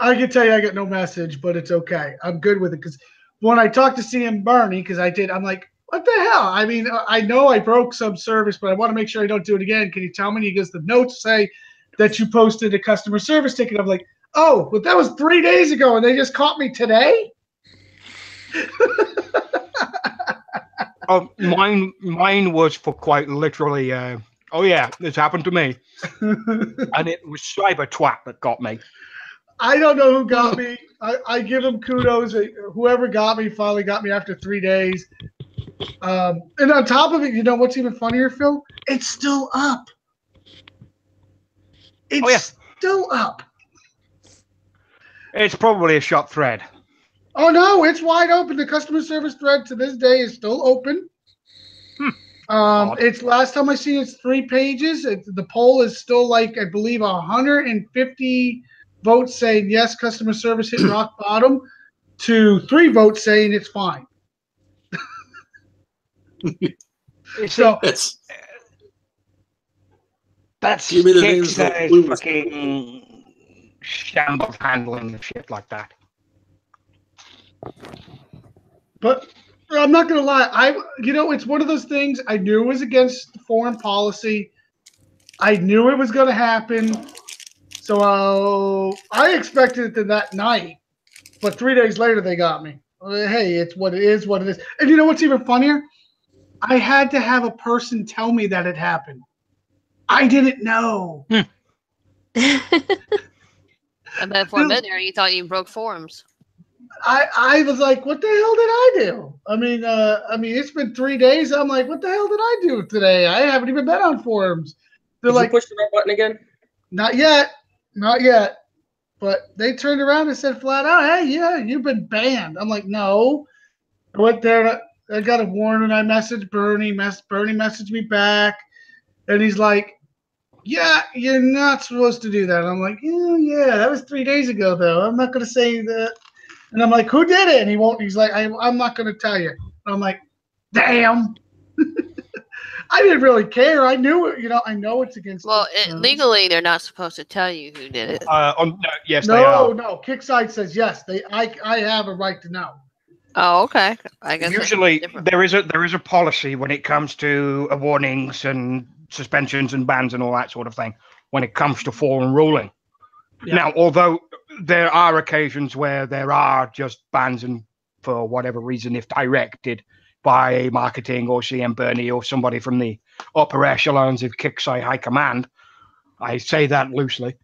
I can tell you I get no message, but it's okay. I'm good with it because when I talked to CM Barney, because I'm like, what the hell? I mean, I know I broke some service, but I want to make sure I don't do it again. Can you tell me? And he goes, the notes say that you posted a customer service ticket. I'm like, Oh, but that was 3 days ago, and they just caught me today? Oh, mine was for quite literally. Oh yeah, this happened to me, and it was Cyber Twat that got me. I don't know who got me. I give them kudos. Whoever got me finally got me after 3 days. And on top of it, you know what's even funnier, Phil? It's still up. It's still up. It's probably a shut thread. Oh no, it's wide open. The customer service thread to this day is still open. It's last time I seen it's 3 pages. The poll is still like, I believe, 150 votes saying yes, customer service hit rock bottom, to 3 votes saying it's fine. So that's give me the names of fucking shambles handling and shit like that. But I'm not gonna lie, it's one of those things. I knew it was against foreign policy. I knew it was gonna happen. So I expected it that night, but 3 days later they got me. Hey, it's what it is, what it is. And you know what's even funnier? I had to have a person tell me that it happened. I didn't know. And then for a minute there, you thought you broke forums. I was like, what the hell did I do? I mean, it's been 3 days. I'm like, what the hell did I do today? I haven't even been on forums. They're Did you push the red button again? Not yet. But they turned around and said flat out, hey, yeah, you've been banned. I'm like, no. I went there. I got a warning. I messaged Bernie. Bernie messaged me back. And he's like, yeah, you're not supposed to do that. And I'm like, yeah, that was 3 days ago, though. I'm not going to say that. And I'm like, who did it? And he won't. He's like, I'm not going to tell you. And I'm like, damn. I didn't really care. I knew it. I know it's against. Well, legally, they're not supposed to tell you who did it. Yes, they are. No. Kickside says yes. I have a right to know. Oh, okay. I guess usually there is a policy when it comes to warnings and suspensions and bans and all that sort of thing. When it comes to foreign ruling. Yeah. Now, although there are occasions where there are just bans and for whatever reason, if directed by marketing or CM Bernie or somebody from the upper echelons of Kickside High Command. I say that loosely.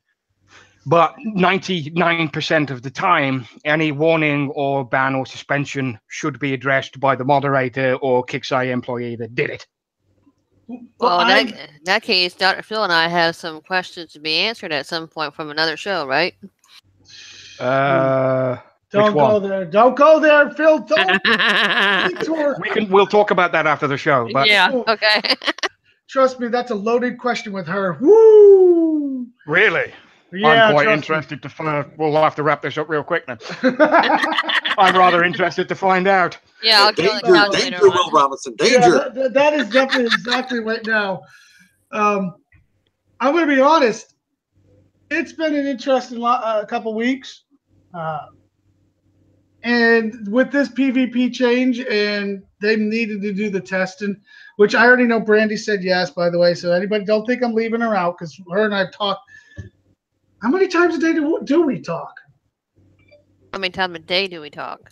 But 99% of the time, any warning or ban or suspension should be addressed by the moderator or Kickside employee that did it. Well, in that case, Dr. Phil and I have some questions to be answered at some point from another show, right? Don't go there. Don't go there, Phil. Don't. We'll talk about that after the show. But yeah. Okay. Trust me, that's a loaded question with her. Woo! Really? Yeah, I'm quite interested to find. We'll have to wrap this up real quick then. I'm rather interested to find out. Yeah, I'll kill the danger, Will Robinson. Danger. Yeah, that is definitely exactly right now. I'm going to be honest. It's been an interesting couple weeks. And with this PvP change, and they needed to do the testing, which I already know Brandy said yes, by the way. So anybody don't think I'm leaving her out, because her and I have talked. How many times a day do we talk? How many times a day do we talk?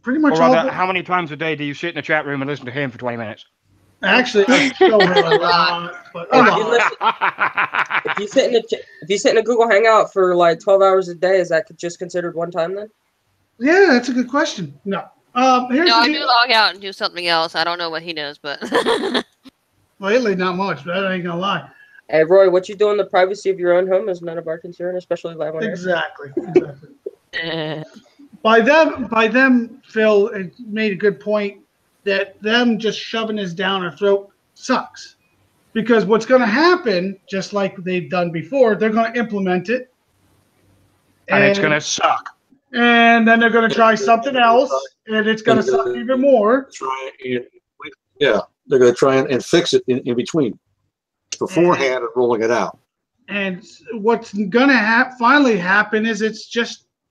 Pretty much. Or rather, how many times a day do you sit in a chat room and listen to him for 20 minutes? Actually, I show her a lot. But if you sit in a Google Hangout for like 12 hours a day, is that just considered one time then? Yeah, that's a good question. No. I do log out and do something else. I don't know what he does, but lately not much. But I ain't gonna lie. Hey Roy, what you do in the privacy of your own home is none of our concern, especially live on air. Exactly. By them, Phil, it made a good point that them just shoving this down our throat sucks, because what's going to happen, just like they've done before, they're going to implement it, and it's going to suck. And then they're going to try something else, and it's going to suck even more. They're going to try and fix it in between, beforehand and rolling it out. And what's going to finally happen is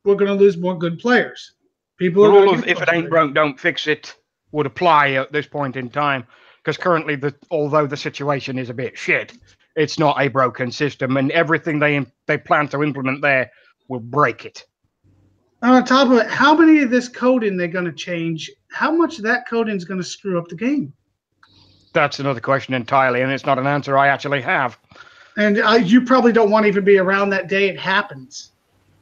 we're going to lose more good players. People are going to if it ain't broke, don't fix it would apply at this point in time, because currently, although the situation is a bit shit, it's not a broken system, and everything they plan to implement there will break it. And on top of it, how many of this coding they're going to change? How much of that coding is going to screw up the game? That's another question entirely, and it's not an answer I actually have. And you probably don't want to even be around that day it happens.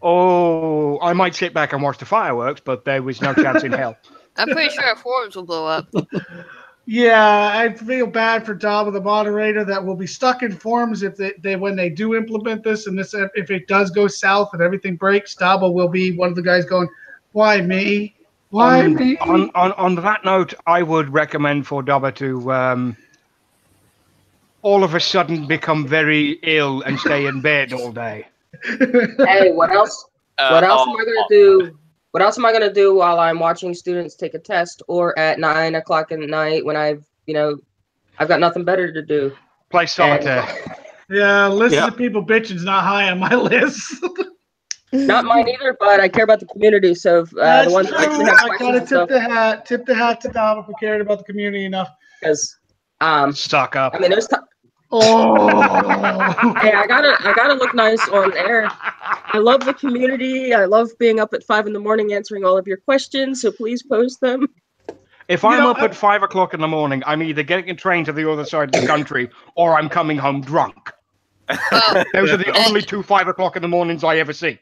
Oh, I might sit back and watch the fireworks, but there was no chance in hell. I'm pretty sure our forums will blow up. Yeah, I feel bad for Daba, the moderator, that will be stuck in forums if they when they do implement this, and this if it does go south and everything breaks. Daba will be one of the guys going, "Why me? Why me?" On that note, I would recommend for Daba to all of a sudden become very ill and stay in bed all day. Hey, what else? What else am I gonna do? What else am I gonna do while I'm watching students take a test, or at 9 o'clock at night when I've got nothing better to do? Play solitaire. Yeah, listen to people bitching's not high on my list. Not mine either, but I care about the community. So the ones that actually have I gotta tip the hat to Dom for caring about the community enough. Because stock up. I mean, there's Oh, hey, I gotta look nice on air. I love the community. I love being up at 5 a.m. answering all of your questions. So please post them. If I'm up at 5 o'clock in the morning, I'm either getting a train to the other side of the country or I'm coming home drunk. Those are the only 2 5 o'clock in the mornings I ever see.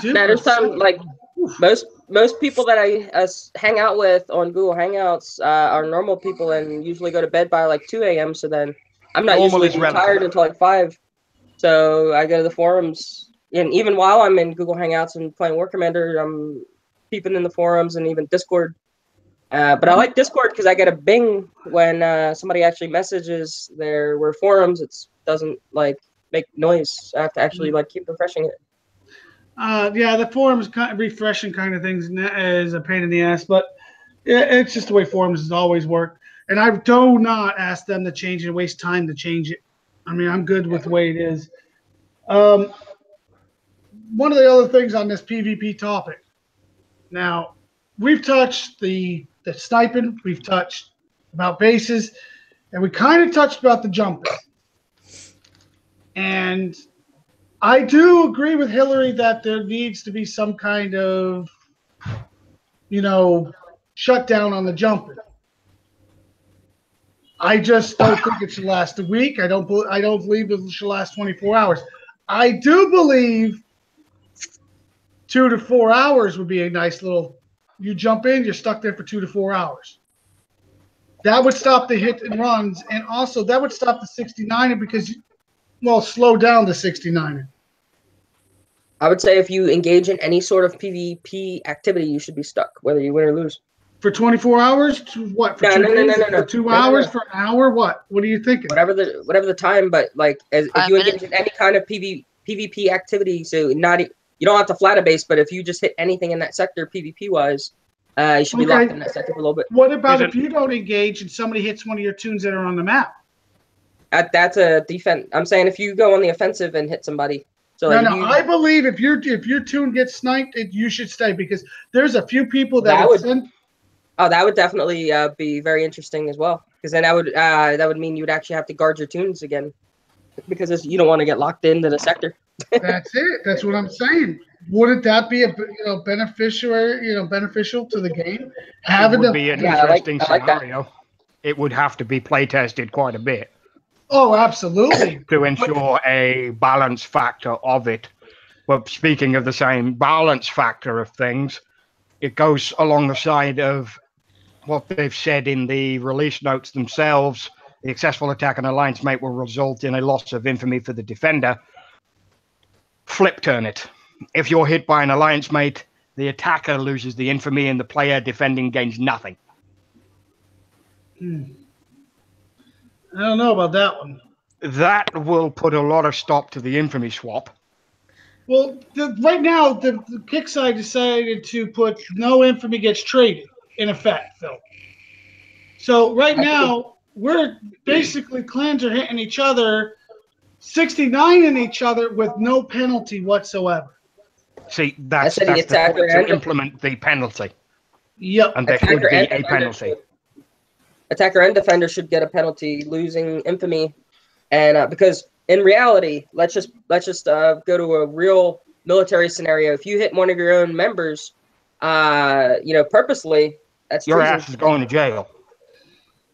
There's some like most people that I hang out with on Google Hangouts are normal people and usually go to bed by like 2 a.m. So then I'm not usually tired until like 5. So I go to the forums, and even while I'm in Google Hangouts and playing War Commander, I'm peeping in the forums and even Discord. But I like Discord because I get a bing when somebody actually messages their forums. It doesn't like make noise. I have to actually like keep refreshing it. Yeah, the forums kind of refreshing kind of things is a pain in the ass, but it's just the way forums has always worked. And I do not ask them to change it and waste time to change it. I mean, I'm good with the way it is. One of the other things on this PvP topic. Now, we've touched the sniping, we've touched about bases, and we kind of touched about the jumping. And I do agree with Hillary that there needs to be some kind of, shutdown on the jumping. I just don't think it should last a week. I don't believe it should last 24 hours. I do believe 2 to 4 hours would be a nice little. You jump in, you're stuck there for 2 to 4 hours. That would stop the hit and runs, and also that would stop the 69er because, slow down the 69er. I would say if you engage in any sort of PvP activity, you should be stuck, whether you win or lose. For 24 hours? What? For no. For 2 hours? For an hour? What? What are you thinking? Whatever the time, but like if you engage in any kind of PvP activity, so you don't have to flat a base, but if you just hit anything in that sector PvP wise, you should be locked in that sector for a little bit. What about if you don't engage and somebody hits one of your tunes that are on the map? That's a defense. I'm saying if you go on the offensive and hit somebody. So I believe if your tune gets sniped, you should stay because there's a few people that would definitely be very interesting as well. Because then that would mean you would actually have to guard your tunes again, because you don't want to get locked into the sector. That's it. That's what I'm saying. Wouldn't that be beneficial to the game? It would be an interesting scenario. It would have to be play tested quite a bit. Oh, absolutely. To ensure a balance factor of it. But speaking of the same balance factor of things, it goes along the side of what they've said in the release notes themselves. The successful attack on alliance mate will result in a loss of infamy for the defender. Flip turn it. If you're hit by an alliance mate, the attacker loses the infamy and the player defending gains nothing. I don't know about that one. That will put a lot of stop to the infamy swap. Well, right now, the kick side decided to put no infamy gets traded in effect, Phil. So right now, we're basically clans are hitting each other, 69 in each other with no penalty whatsoever. See, that's the point to implement the penalty. Yep. And there could be a penalty. Attacker and defender should get a penalty losing infamy, and because in reality, let's just go to a real military scenario. If you hit one of your own members, purposely, that's your treason. ass is going to jail.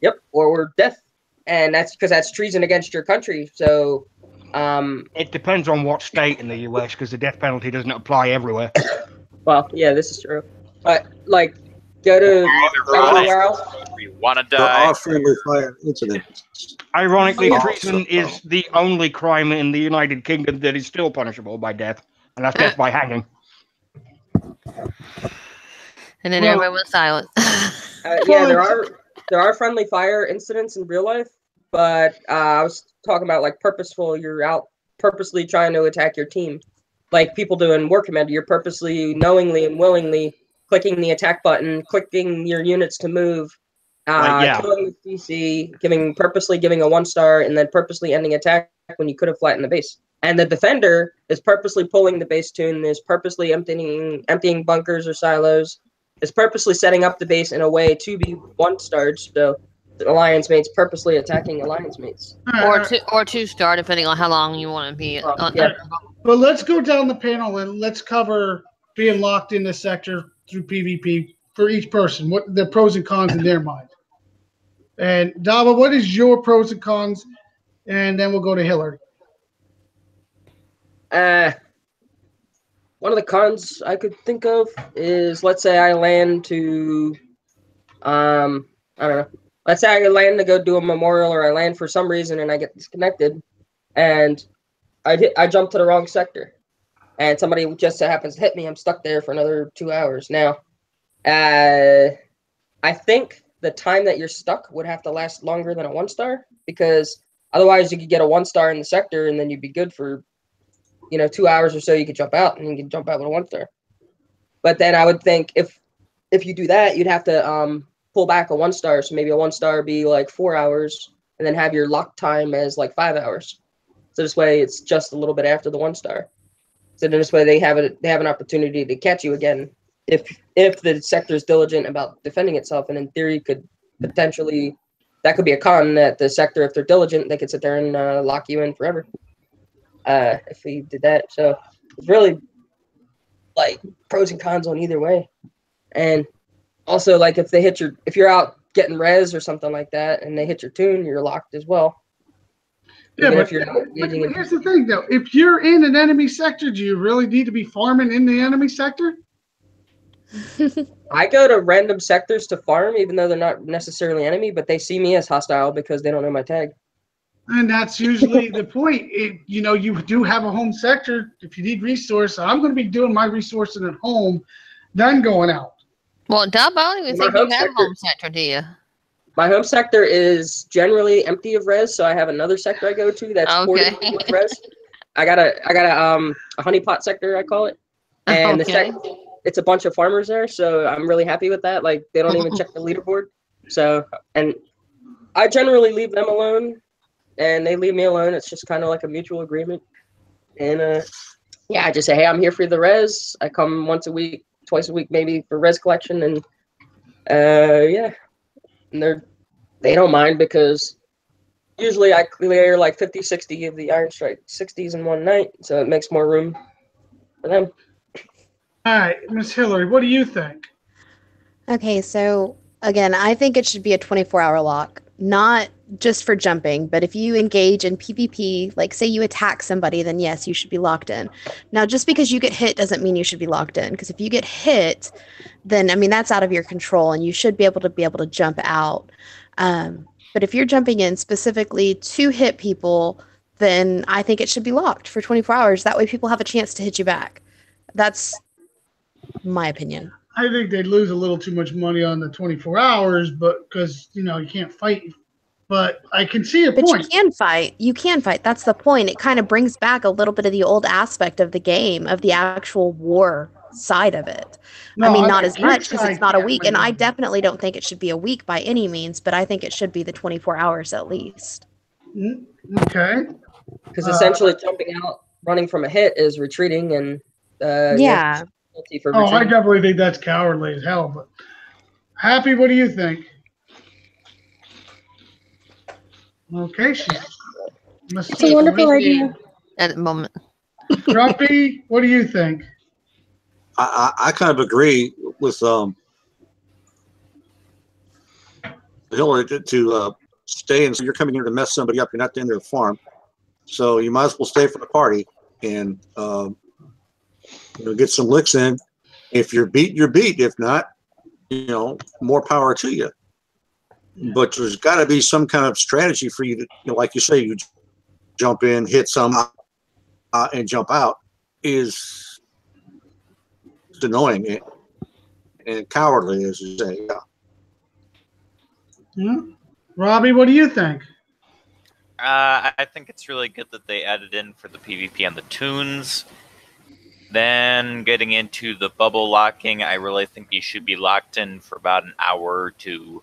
Yep, or death, and that's because that's treason against your country. So, it depends on what state in the U.S. because the death penalty doesn't apply everywhere. Well, yeah, this is true. But like, go to everywhere else. You want to There die? are friendly fire incidents. Ironically, Oh, treason so- is the only crime in the United Kingdom that is still punishable by death, and that's death by hanging. And then Well- everyone was silent. Yeah, there are friendly fire incidents in real life, but I was talking about like purposeful. You're out purposely trying to attack your team, like people do in War Commander. You're purposely, knowingly, and willingly clicking the attack button, clicking your units to move, killing the CC, purposely giving a 1-star, and then purposely ending attack when you could have flattened the base. And the defender is purposely pulling the base tune, is purposely emptying bunkers or silos, is purposely setting up the base in a way to be 1-starred, so the alliance mates purposely attacking alliance mates. Or 2-star, depending on how long you want to be. Yeah. But let's go down the panel and let's cover being locked in this sector through PvP for each person. What the pros and cons in their mind. And Dava, what is your pros and cons? And then we'll go to Hillary. One of the cons I could think of is, let's say I land to, I don't know. Let's say I land to go do a memorial, or I land for some reason and I get disconnected, and I jump to the wrong sector, and somebody just so happens to hit me. I'm stuck there for another 2 hours. Now, I think the time that you're stuck would have to last longer than a 1-star, because otherwise you could get a 1-star in the sector and then you'd be good for 2 hours or so. You could jump out, and you can jump out with a 1-star. But then I would think if you do that, you'd have to pull back a 1-star. So maybe a 1-star be like 4 hours, and then have your lock time as like 5 hours. So this way it's just a little bit after the 1-star. So then this way they have an opportunity to catch you again if the sector is diligent about defending itself. And in theory, that could be a con, that the sector, if they're diligent, they could sit there and lock you in forever. If we did that. So it's really like pros and cons on either way. And also, like, if you're out getting res or something like that and they hit your tune, you're locked as well. Yeah, but here's the thing though. If you're in an enemy sector, do you really need to be farming in the enemy sector? I go to random sectors to farm, even though they're not necessarily enemy, but they see me as hostile because they don't know my tag. And that's usually the point. You do have a home sector. If you need resource, I'm going to be doing my resourcing at home, then going out. Well, Dub, I don't even think you have home sector, do you? My home sector is generally empty of res, so I have another sector I go to that's okay. With res. I got a honeypot sector, I call it, and it's a bunch of farmers there, so I'm really happy with that. Like, they don't even check the leaderboard. So, and I generally leave them alone, and they leave me alone. It's just kind of like a mutual agreement. And I just say, hey, I'm here for the res. I come once a week, twice a week maybe, for res collection, and and they don't mind, because usually I clear like 50, 60 of the Iron Strike 60s in one night, so it makes more room for them. All right, Miss Hillary, what do you think? Okay, so again, I think it should be a 24-hour lock, not just for jumping, but if you engage in PvP, like say you attack somebody, then yes, you should be locked in. Now, just because you get hit doesn't mean you should be locked in, because if you get hit, then that's out of your control, and you should be able to jump out. But if you're jumping in specifically to hit people, then I think it should be locked for 24 hours. That way people have a chance to hit you back. That's my opinion. I think they'd lose a little too much money on the 24 hours, but because you can't fight. But I can see a point. You can fight. You can fight. That's the point. It kind of brings back a little bit of the old aspect of the game, of the actual war side of it. No, not as much, because it's not a week. And I definitely don't think it should be a week by any means, but I think it should be the 24 hours at least. Okay. Because essentially jumping out, running from a hit is retreating, and yeah. I definitely think that's cowardly as hell. But Happy, what do you think? Okay, It's a wonderful idea. At the moment. Grumpy, what do you think? I kind of agree with Hillary to stay, and so you're coming here to mess somebody up. You're not in their farm, so you might as well stay for the party and get some licks in. If you're beat, you're beat. If not, more power to you. But there's got to be some kind of strategy for you to, like you say, you jump in, hit some, and jump out is annoying and cowardly, as you say. Yeah. Robbie, what do you think? I think it's really good that they added in for the PvP on the tunes. Then getting into the bubble locking, I really think you should be locked in for about an hour or two,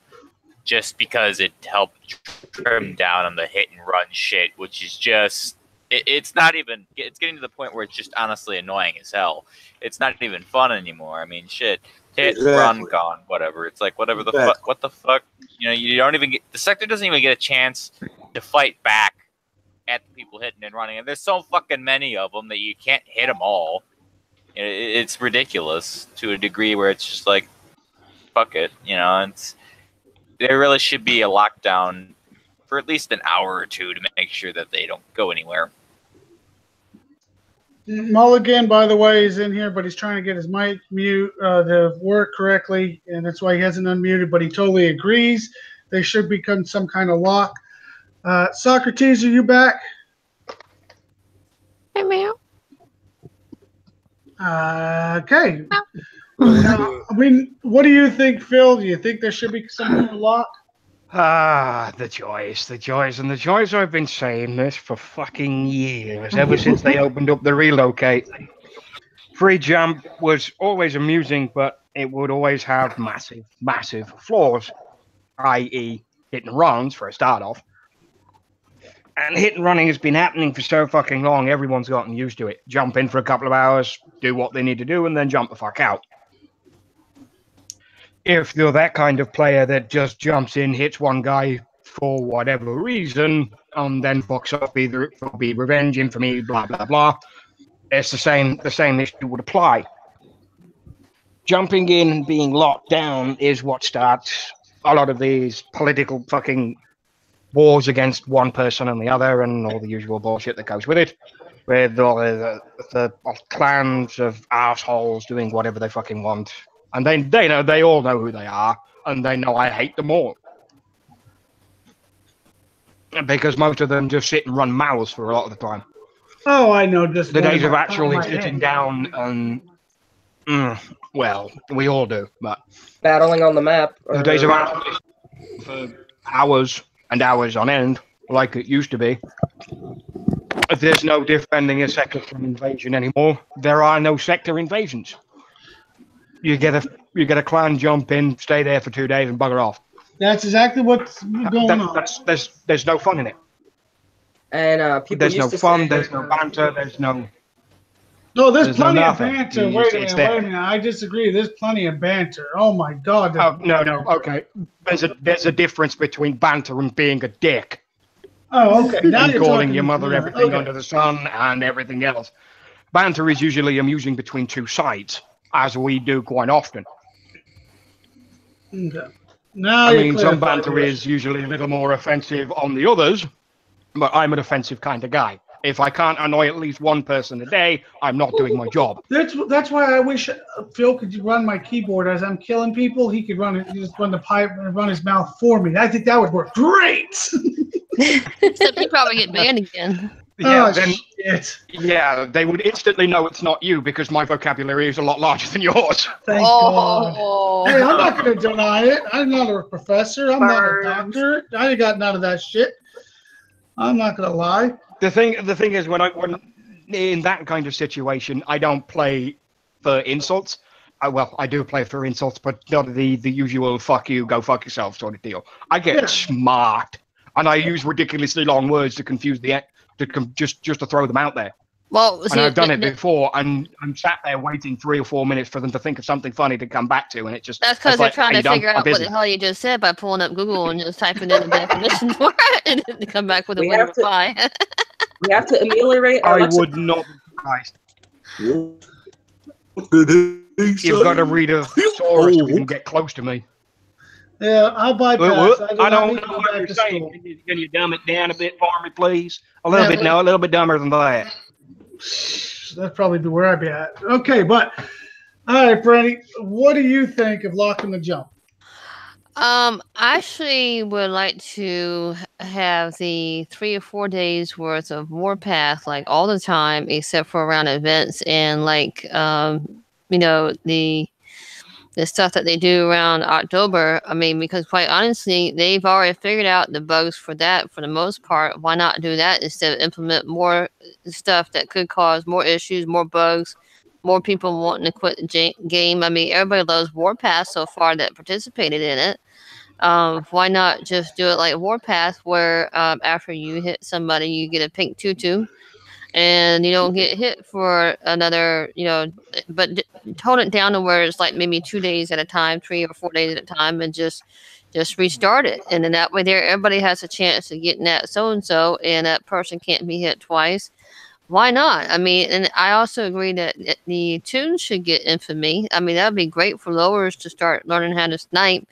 just because it helped trim down on the hit and run shit, which is just, it's not even, it's getting to the point where it's just honestly annoying as hell. It's not even fun anymore. I mean, shit, hit, run, gone, whatever. It's like, whatever the fuck, what the fuck? You don't even get, the sector doesn't even get a chance to fight back at the people hitting and running. And there's so fucking many of them that you can't hit them all. It's ridiculous to a degree where it's just like, fuck it, there really should be a lockdown for at least an hour or two to make sure that they don't go anywhere. Mulligan, by the way, is in here, but he's trying to get his mic mute to work correctly, and that's why he hasn't unmuted, but he totally agrees. They should become some kind of lock. Socrates, are you back? Hey, meow. Okay. What do you think, Phil? Do you think there should be some kind of lock? The joys. And the joys I've been saying this for fucking years, ever since they opened up the relocate. Free jump was always amusing, but it would always have massive flaws, i.e. hit and runs for a start off. And hit and running has been happening for so fucking long, everyone's gotten used to it. Jump in for a couple of hours, do what they need to do, and then jump the fuck out. If you're that kind of player that just jumps in, hits one guy for whatever reason, and then fucks up, either it will be revenge, infamy, blah, blah, blah, it's the same issue would apply. Jumping in and being locked down is what starts a lot of these political fucking wars against one person and the other, and all the usual bullshit that goes with it, with all the clans of assholes doing whatever they fucking want. And they all know who they are, and they know I hate them all. Because most of them just sit and run mouths for a lot of the time. Oh, I know. Just the days of actually sitting down and, well, we all do, but battling on the map. The days of actually for hours and hours on end, like it used to be. There's no defending a sector from invasion anymore. There are no sector invasions. You get a clan jump in, stay there for 2 days, and bugger off. That's exactly what's going on. There's no fun in it. And there's no fun. There's no banter. There's no. No, there's plenty of banter. Wait a minute. I disagree. There's plenty of banter. Oh my God. Oh, no. Okay. There's a difference between banter and being a dick. Oh, okay. Now and calling your mother everything under the sun and everything else. Banter is usually amusing between two sides, as we do quite often. Okay. Now I mean, some banter is usually a little more offensive on the others, but I'm an offensive kind of guy. If I can't annoy at least one person a day, I'm not doing my job. That's why I wish Phil could run my keyboard as I'm killing people. He could just run the pipe and run his mouth for me. I think that would work great. Except you probably get banned again. Yeah, shit. Yeah, they would instantly know it's not you because my vocabulary is a lot larger than yours. Thank God. Hey, I'm not going to deny it. I'm not a professor. I'm not a doctor. I ain't got none of that shit. I'm not going to lie. The thing is, when in that kind of situation, I don't play for insults. I do play for insults, but not the usual "fuck you, go fuck yourself" sort of deal. I get smart, and I use ridiculously long words to confuse just to throw them out there. Well, and I've done it before, and I'm sat there waiting 3 or 4 minutes for them to think of something funny to come back to, and it just... That's because they're trying to figure out what the hell you just said by pulling up Google and just typing in the definition for it, and then they come back with a weird reply. We have to ameliorate I would not be surprised. You've got to read a thesaurus to even get close to me. Yeah, I'll bypass. I don't know what you're saying. Can you dumb it down a bit for me, please? A little bit, no, a little bit dumber than that. That'd probably be where I'd be at. Okay, but all right, Brandy, what do you think of locking the jump? I actually would like to have the 3 or 4 days worth of Warpath like all the time, except for around events and like you know, the stuff that they do around October. I mean, because quite honestly, they've already figured out the bugs for that for the most part. Why not do that instead of implement more stuff that could cause more issues, more bugs, more people wanting to quit the game? I mean, everybody loves Warpath so far that participated in it. Why not just do it like Warpath, where after you hit somebody, you get a pink tutu, and you don't get hit for another, you know, but tone it down to where it's like maybe 2 days at a time, 3 or 4 days at a time, and just restart it. And then that way there, everybody has a chance of getting that so-and-so, and that person can't be hit twice. Why not? I mean, and I also agree that the tunes should get infamy. I mean, that would be great for lowers to start learning how to snipe.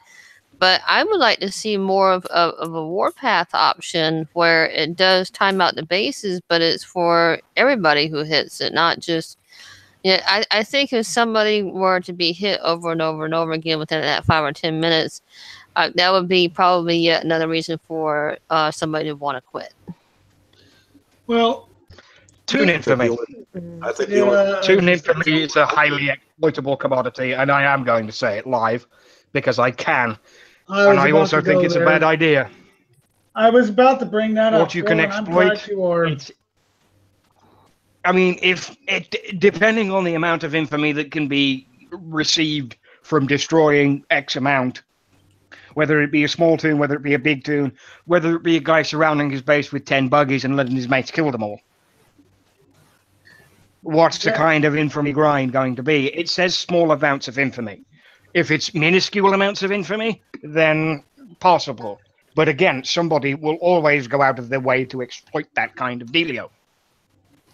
But I would like to see more of a Warpath option where it does time out the bases, but it's for everybody who hits it, not just... Yeah, I think if somebody were to be hit over and over and over again within that 5 or 10 minutes, that would be probably yet another reason for somebody to want to quit. Well, tune in for me. I think tune in for me is a highly exploitable commodity, and I am going to say it live because I can. And I also think it's a bad idea. I was about to bring that up. What you can exploit. I mean, depending on the amount of infamy that can be received from destroying X amount, whether it be a small toon, whether it be a big toon, whether it be a guy surrounding his base with 10 buggies and letting his mates kill them all. What's the kind of infamy grind going to be? It says small amounts of infamy. If it's minuscule amounts of infamy, then possible. But again, somebody will always go out of their way to exploit that kind of dealio.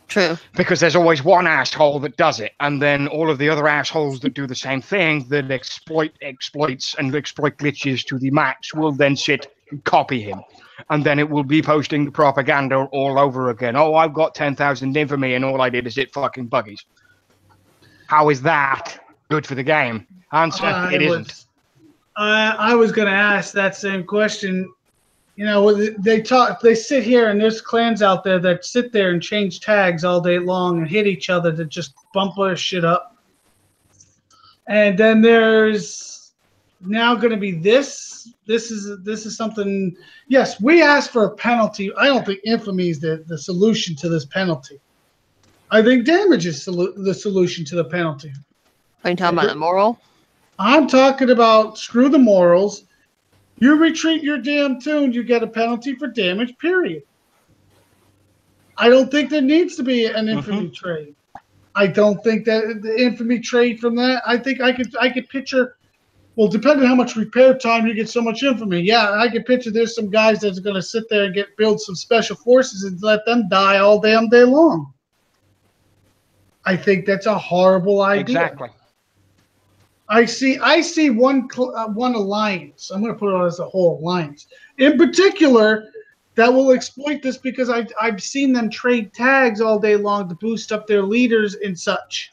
True. Because there's always one asshole that does it, and then all of the other assholes that do the same thing, that exploits and exploit glitches to the max, will then sit and copy him. And then it will be posting the propaganda all over again. Oh, I've got 10,000 infamy, and all I did is hit fucking buggies. How is that good for the game? Answer, it isn't. I was going to ask that same question. You know, they sit here, and there's clans out there that sit there and change tags all day long and hit each other to just bump their shit up. And then there's now going to be this. This is something. Yes, we asked for a penalty. I don't think infamy is the solution to this penalty. I think damage is the solution to the penalty. Are you talking about the moral? I'm talking about screw the morals. You retreat your damn toon, you get a penalty for damage, period. I don't think there needs to be an infamy trade. I don't think that the infamy trade from that, I think I could picture, well, depending on how much repair time you get so much infamy. Yeah, I could picture there's some guys that's going to sit there and build some special forces and let them die all damn day long. I think that's a horrible idea. Exactly. I see one alliance. I'm going to put it as a whole alliance in particular that will exploit this because I've seen them trade tags all day long to boost up their leaders and such.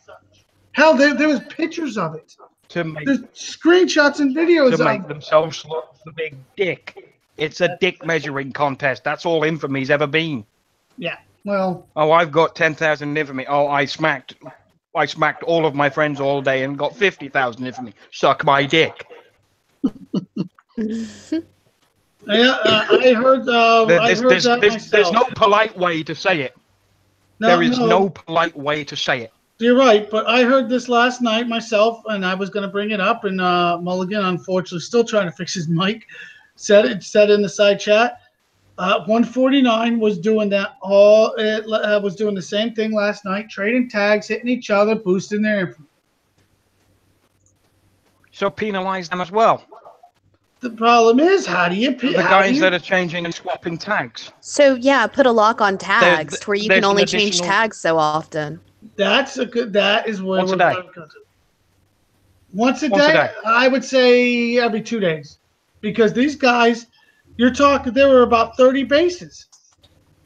Hell, there was pictures of it. There's screenshots and videos to make themselves look the big dick. It's a dick measuring contest. That's all infamy's ever been. Yeah. Well. Oh, I've got 10,000 infamy. Oh, I smacked all of my friends all day and got 50,000 infamy. Suck my dick. Yeah, I heard. There's no polite way to say it. There is no polite way to say it. You're right, but I heard this last night myself, and I was going to bring it up, and Mulligan, unfortunately, still trying to fix his mic. Said in the side chat. 149 was doing that all. It was doing the same thing last night, trading tags, hitting each other, boosting their infamy. So penalize them as well. The problem is, how do you the guys that are changing and swapping tags? So yeah, put a lock on tags to where you can only change tags so often. That's a good. That is where once a day. Once a day, I would say every 2 days, because these guys, you're talking, there were about 30 bases.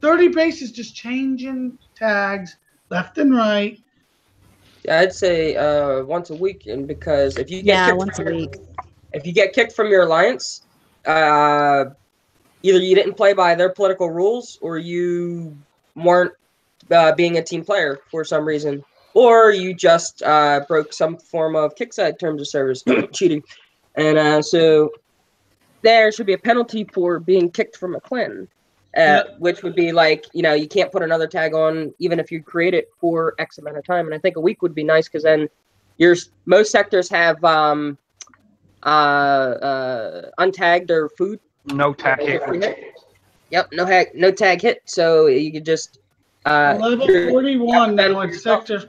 30 bases just changing tags left and right. Yeah, I'd say once a week, and because if you get once a week. If you get kicked from your alliance, either you didn't play by their political rules, or you weren't being a team player for some reason, or you just broke some form of kickside terms of service, cheating, and so there should be a penalty for being kicked from a clan, which would be like, you can't put another tag on even if you create it for X amount of time. And I think a week would be nice, because then most sectors have untagged or food. No tag hit. Yep, no tag hit. So you could just level 41 now in sector.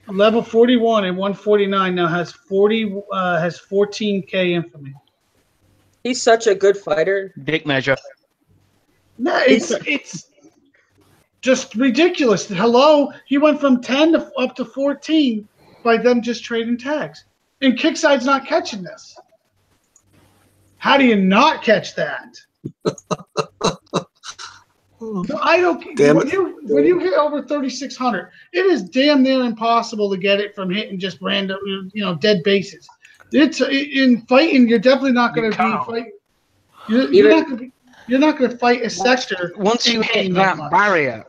Level 41 and 149 now has 14K infamy. He's such a good fighter. Dick measure. No, it's just ridiculous. Hello, he went from 10 up to 14 by them just trading tags. And Kickside's not catching this. How do you not catch that? I don't. When you hit over 3,600, it is damn near impossible to get it from hitting just random, dead bases. It's in fighting. You're definitely not going to be fighting. You're not going to fight a sector. Once you hit that barrier.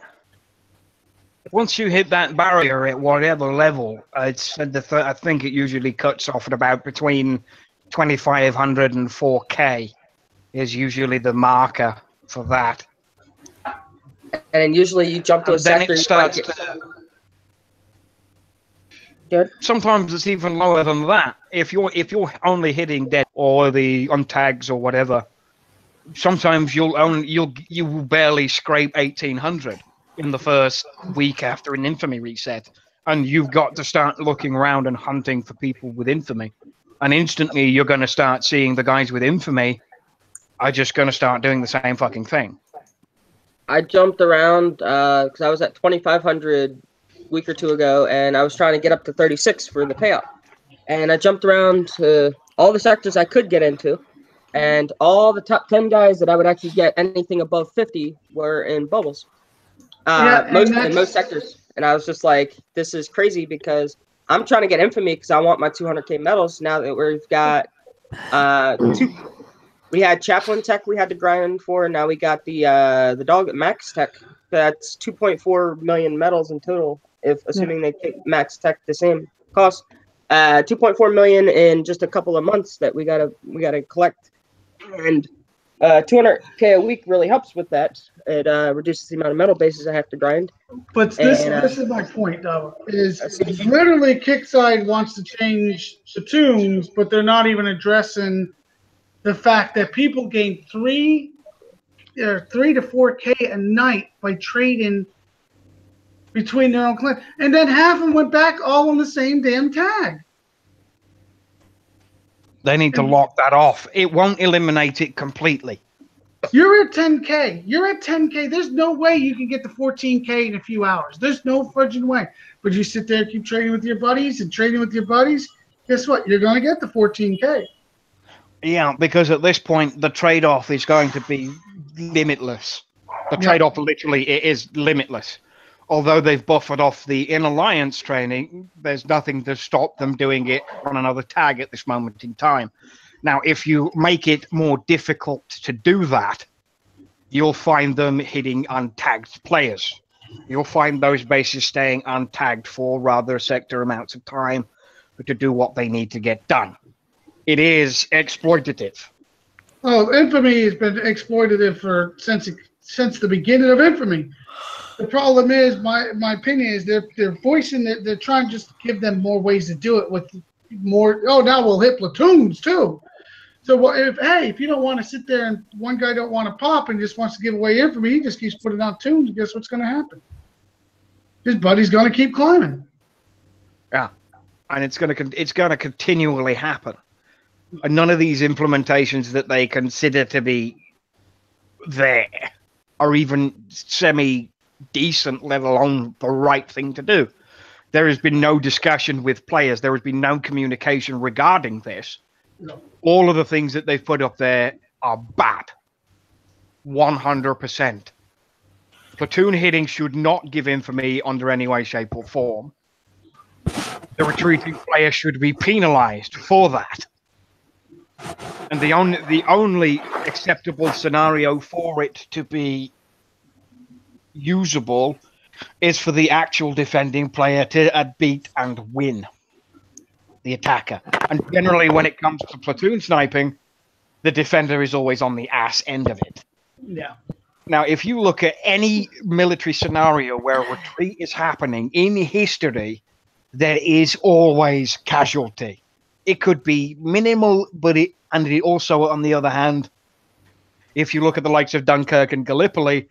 Once you hit that barrier at whatever level, I think it usually cuts off at about between 2,500 and 4K is usually the marker for that. And then usually you jump to a sector. Then it starts Good. Sometimes it's even lower than that. If you're only hitting dead or the untags or whatever, sometimes you will barely scrape 1,800 in the first week after an infamy reset, and you've got to start looking around and hunting for people with infamy, and instantly you're going to start seeing the guys with infamy are just going to start doing the same fucking thing. I jumped around because I was at 2,500 a week or two ago, and I was trying to get up to 36 for the payout, and I jumped around to all the sectors I could get into, and all the top 10 guys that I would actually get anything above 50 were in bubbles. In most sectors, and I was just like, this is crazy, because I'm trying to get infamy because I want my 200K medals. Now that we've got we had chaplain tech we had to grind for, and now we got the dog max tech. That's 2.4 million medals in total, if assuming they take max tech the same cost. 2.4 million in just a couple of months that we gotta collect, and 200K a week really helps with that. It reduces the amount of metal bases I have to grind. But this is my point, though. Is literally Kickside wants to change the tunes, but they're not even addressing the fact that people gain 3 to 4K a night by trading between their own clan, and then half of them went back all on the same damn tag. They need to lock that off. It won't eliminate it completely. You're at 10K. There's no way you can get to 14K in a few hours. There's no fudging way. But you sit there, keep trading with your buddies and trading with your buddies. Guess what? You're going to get the 14K. Yeah, because at this point, the trade-off is going to be limitless. The trade-off literally is limitless. Although they've buffered off the in-alliance training, there's nothing to stop them doing it on another tag at this moment in time. Now, if you make it more difficult to do that, you'll find them hitting untagged players. You'll find those bases staying untagged for rather sector amounts of time to do what they need to get done. It is exploitative. Oh, Infamy has been exploitative since the beginning of Infamy. The problem is, my opinion is they're voicing that they're trying to just give them more ways to do it with more. Oh, now we'll hit platoons too. So if you don't want to sit there and one guy don't want to pop and just wants to give away infamy, he just keeps putting out tunes. Guess what's going to happen? His buddy's going to keep climbing. Yeah, and it's going to continually happen. And none of these implementations that they consider to be there are even semi-decent, let alone the right thing to do. There has been no discussion with players. There has been no communication regarding this. No. All of the things that they've put up there are bad. 100%. Platoon hitting should not give infamy under any way, shape, or form. The retreating player should be penalized for that. And the only acceptable scenario for it to be usable is for the actual defending player to beat and win the attacker. And generally, when it comes to platoon sniping, the defender is always on the ass end of it. Yeah. Now, if you look at any military scenario where a retreat is happening in history, there is always casualty. It could be minimal, but it also, on the other hand, if you look at the likes of Dunkirk and Gallipoli,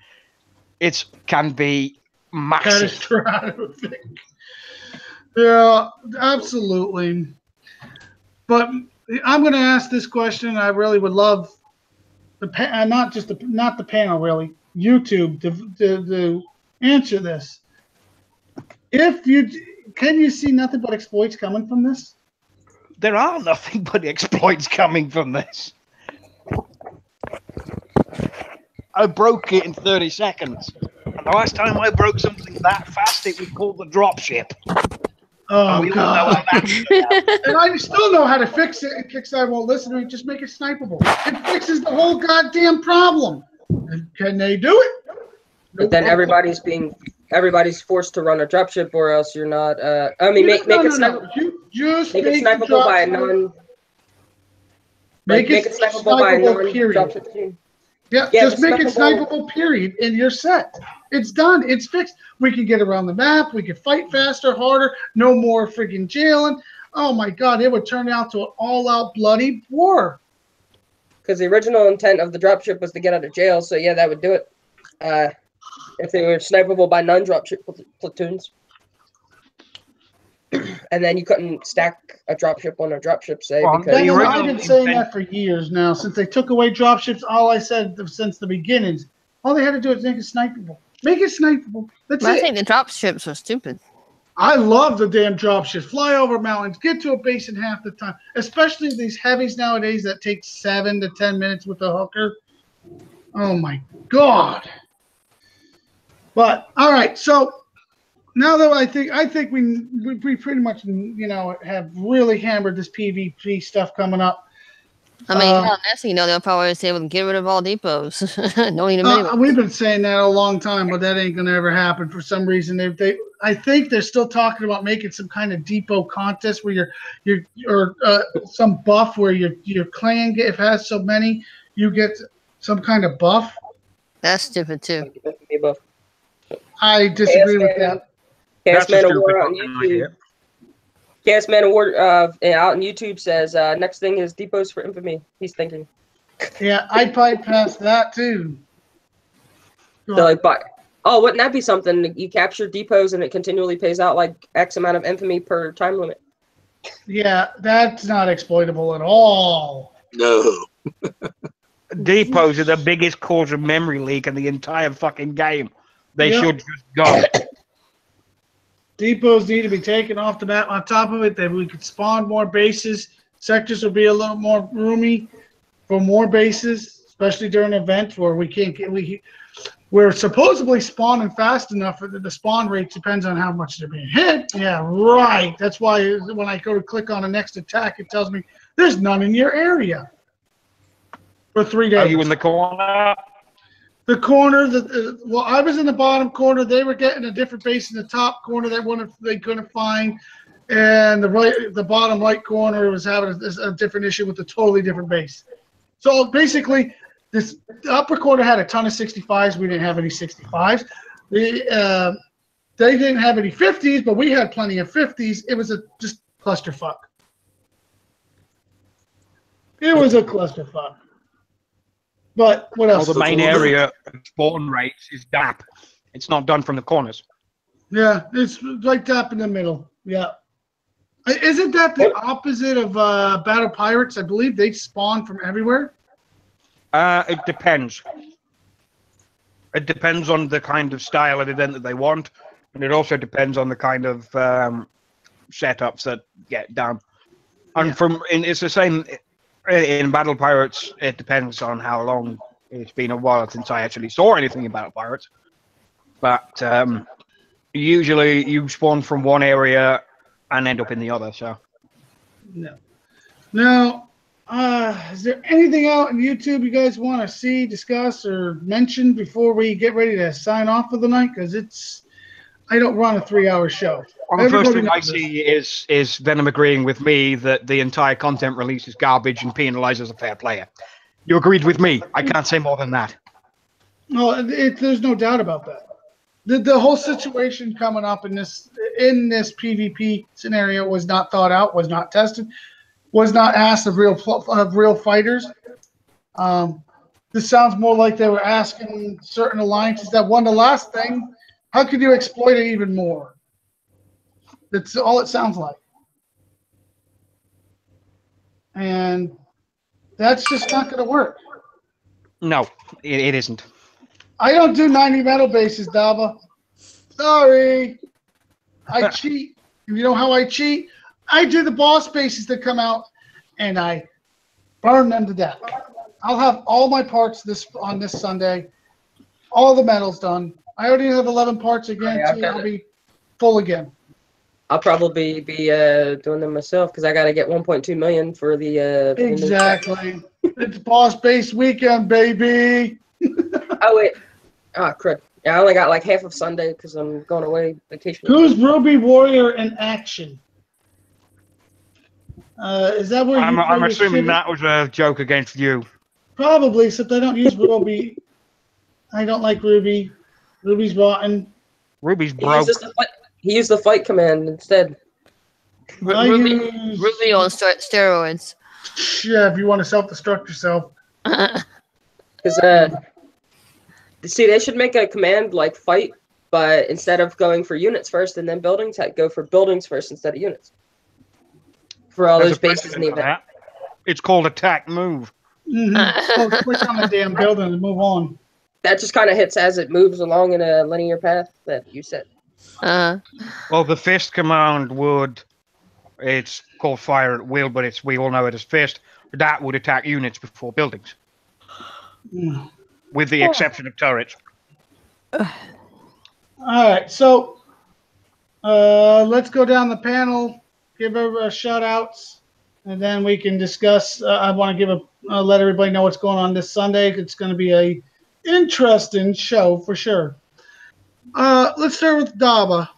it can be massive. Catastrophic. Yeah, absolutely. But I'm going to ask this question. I really would love not the panel, really, YouTube to answer this. Can you see nothing but exploits coming from this? There are nothing but exploits coming from this. I broke it in 30 seconds. And the last time I broke something that fast, it was called the dropship. Oh, God. And I still know how to fix it, and Kickstarter won't listen to me. Just make it snipeable. It fixes the whole goddamn problem. Can they do it? But then everybody's forced to run a dropship, or else you're not. Make it snipeable. Make it snipeable by a non. Make it snipeable by a non-dropship team. Yeah, just make it snipeable, period, and you're set. It's done. It's fixed. We can get around the map. We can fight faster, harder. No more freaking jailing. Oh, my God. It would turn out to an all-out bloody war. Because the original intent of the dropship was to get out of jail, so, yeah, that would do it. If they were snipeable by non-dropship platoons. And then you couldn't stack a dropship on a dropship, say. Because I've been saying that for years now. Since they took away dropships, all I said since the beginnings, all they had to do is make it snipeable. Make it snipeable. I think the dropships are stupid. I love the damn dropships. Fly over mountains, get to a base in half the time. Especially these heavies nowadays that take 7 to 10 minutes with a hooker. Oh my God. But all right, so now that I think we pretty much have really hammered this PvP stuff coming up. I mean, they'll probably say, "Well, get rid of all depots." Don't need them anyway. We've been saying that a long time, but that ain't gonna ever happen for some reason. I think they're still talking about making some kind of depot contest where or some buff where your clan if it has so many, you get some kind of buff. That's stupid too. I disagree with that. Chaos Man Award on YouTube. Chaos Man Award out on YouTube says next thing is depots for infamy. He's thinking. Yeah, I'd probably pass that too. Wouldn't that be something? You capture depots and it continually pays out like X amount of infamy per time limit. Yeah, that's not exploitable at all. No. Depots are the biggest cause of memory leak in the entire fucking game. They should just go. Depots need to be taken off the map. On top of it, that we could spawn more bases. Sectors will be a little more roomy for more bases, especially during events where we're supposedly spawning fast enough that the spawn rate depends on how much they're being hit. Yeah, right. That's why when I go to click on the next attack, it tells me there's none in your area for 3 days. Are you in the corner? The corner, I was in the bottom corner. They were getting a different base in the top corner they couldn't find, and the bottom right corner was having a different issue with a totally different base. So basically, the upper corner had a ton of 65s. We didn't have any 65s. They didn't have any 50s, but we had plenty of 50s. It was just clusterfuck. It was a clusterfuck. But what else? Well, the main area of spawn rates is DAP. It's not done from the corners. Yeah, it's like DAP in the middle. Yeah. Isn't that the opposite of Battle Pirates? I believe they spawn from everywhere. It depends. It depends on the kind of style of event that they want, and it also depends on the kind of setups that get done. And it's the same in Battle Pirates. It depends on how long it's been a while since I actually saw anything about Pirates. But usually you spawn from one area and end up in the other. So no. Now, is there anything out on YouTube you guys want to see, discuss, or mention before we get ready to sign off for the night? Because I don't run a 3-hour show. Well, the first thing I see is Venom agreeing with me that the entire content release is garbage and penalizes a fair player. You agreed with me. I can't say more than that. No, there's no doubt about that. The whole situation coming up in this PvP scenario was not thought out, was not tested, was not asked of real fighters. This sounds more like they were asking certain alliances that won the last thing. How could you exploit it even more? That's all it sounds like. And that's just not going to work. No, it isn't. I don't do 90 metal bases, Daba. Sorry. I cheat. You know how I cheat? I do the boss bases that come out, and I burn them to death. I'll have all my parts on this Sunday. All the metals done. I already have 11 parts again, so I'll be full again. I'll probably be doing them myself because I got to get 1.2 million for the. Exactly. It's boss base weekend, baby. Oh wait. Ah, crud. Yeah, I only got like half of Sunday because I'm going away vacation. Who's Ruby Warrior in action? Is that where I'm assuming that was a joke against you. Probably, except I don't use Ruby. I don't like Ruby. Ruby's rotten. Ruby's broke. He used the fight command instead. Ruby on steroids. Yeah, if you want to self-destruct yourself. Because see, they should make a command like fight, but instead of going for units first and then buildings, go for buildings first instead of units. For all those bases in the event. It's called attack move. So switch on the damn building and move on. That just kind of hits as it moves along in a linear path that you said. Well, the fist command it's called fire at will, but we all know it as fist. That would attack units before buildings. With the exception of turrets. All right, so let's go down the panel, give everybody shout outs, and then we can discuss. I want to let everybody know what's going on this Sunday. It's going to be a interesting show for sure. Let's start with Daba.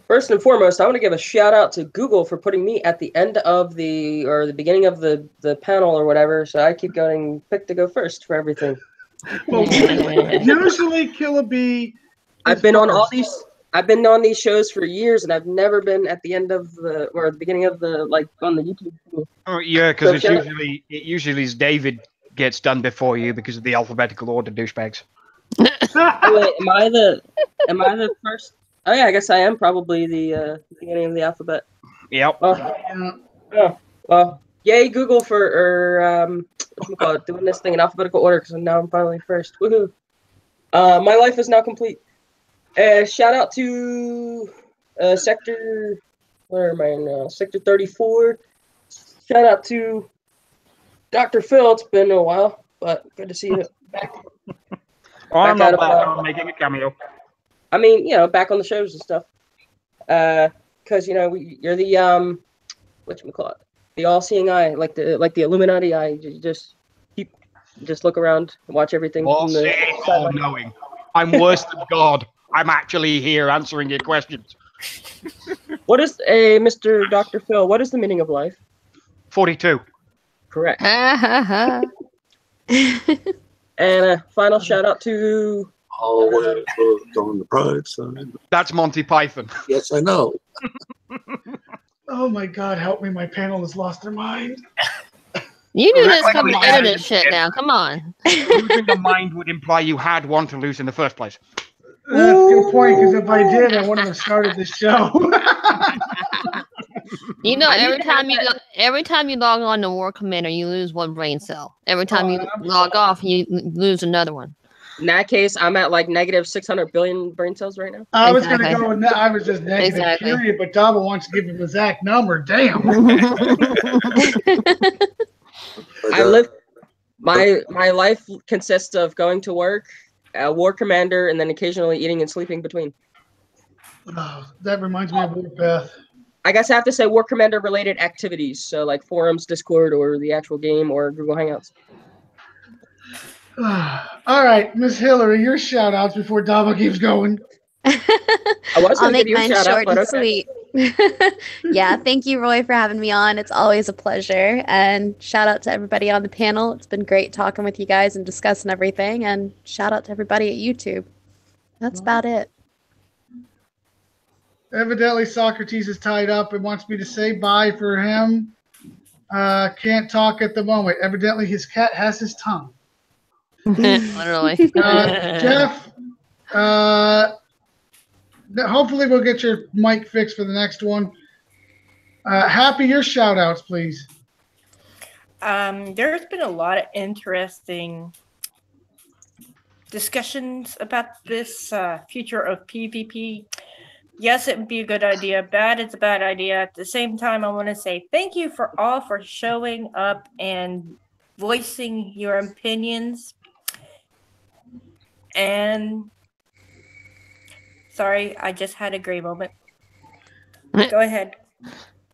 First and foremost, I want to give a shout out to Google for putting me at the end of the beginning of the panel or whatever. So I keep getting picked to go first for everything. Well, usually Killer Bee. I've been on these shows for years, and I've never been at the end of the beginning of on the YouTube. Oh yeah, because it usually is David gets done before you because of the alphabetical order, douchebags. Wait, am I the first? Oh yeah, I guess I am probably the beginning of the alphabet. Yep. Well, yay Google for doing this thing in alphabetical order because now I'm finally first. Woohoo! My life is now complete. Shout out to Sector. Where am I now? Sector 34. Shout out to Dr. Phil. It's been a while, but good to see you back. I'm not bad. I'm making a cameo. I mean, back on the shows and stuff. Because you're the whatchamacallit, the all-seeing eye, like the Illuminati eye. You just look around and watch everything. All-seeing, all-knowing. I'm worse than God. I'm actually here answering your questions. What is Mr. Dr. Phil? What is the meaning of life? 42. Correct. And a final shout out to. On the pride side. That's Monty Python. Yes, I know. Oh my God, help me! My panel has lost their mind. You knew this Like coming my into this attitude, shit now. Come on. Losing the mind would imply you had one to lose in the first place. That's a good point, because if I did, I wouldn't have started the show. You know, I need every time you log on to War Commander, you lose one brain cell. Every time you log off, you lose another one. In that case, I'm at like negative 600 billion brain cells right now. I was going to go with I was just negative, Exactly. period, but Dava wants to give him the exact number. Damn. I live my life consists of going to work, War Commander, and then occasionally eating and sleeping between. Oh, that reminds me of Warpath. I guess I have to say War Commander related activities, so like forums, Discord, or the actual game, or Google Hangouts. All right, Miss Hillary, your shout outs before Dava keeps going. I'll make mine short and sweet. Yeah, thank you, Roy, for having me on. It's always a pleasure. And shout out to everybody on the panel. It's been great talking with you guys and discussing everything. And shout out to everybody at YouTube. That's about it. Evidently, Socrates is tied up and wants me to say bye for him. Can't talk at the moment. Evidently, his cat has his tongue. Literally. Jeff, hopefully we'll get your mic fixed for the next one. Happy, your shout outs, please. There's been a lot of interesting discussions about this future of PvP. Yes, it would be a good idea. Bad, it's a bad idea. At the same time, I want to say thank you for showing up and voicing your opinions. And sorry, I just had a gray moment. Go ahead.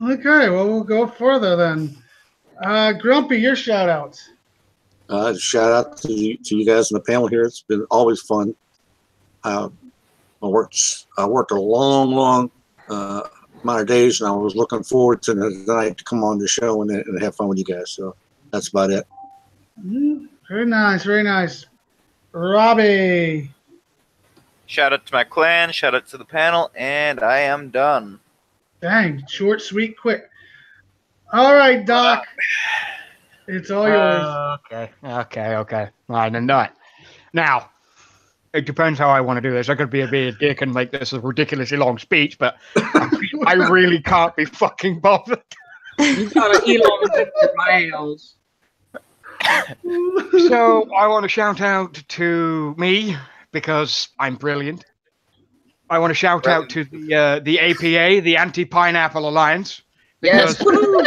Okay, well, we'll go further then. Grumpy, your shout outs. Shout out to you guys on the panel here. It's been always fun. I worked a long amount of days, and I was looking forward to the night to come on the show and have fun with you guys. So that's about it. Very nice, very nice. Robbie. Shout out to my clan, shout out to the panel, and I am done. Dang, short, sweet, quick. All right, Doc. It's all yours. Okay. Fine, and not. Now, it depends how I want to do this. I could be a bit of a dick and make this a ridiculously long speech, but I really can't be fucking bothered. You gotta elongate the miles. So I want to shout out to me because I'm brilliant. I want to shout out to the APA, the Anti-Pineapple Alliance. Yes.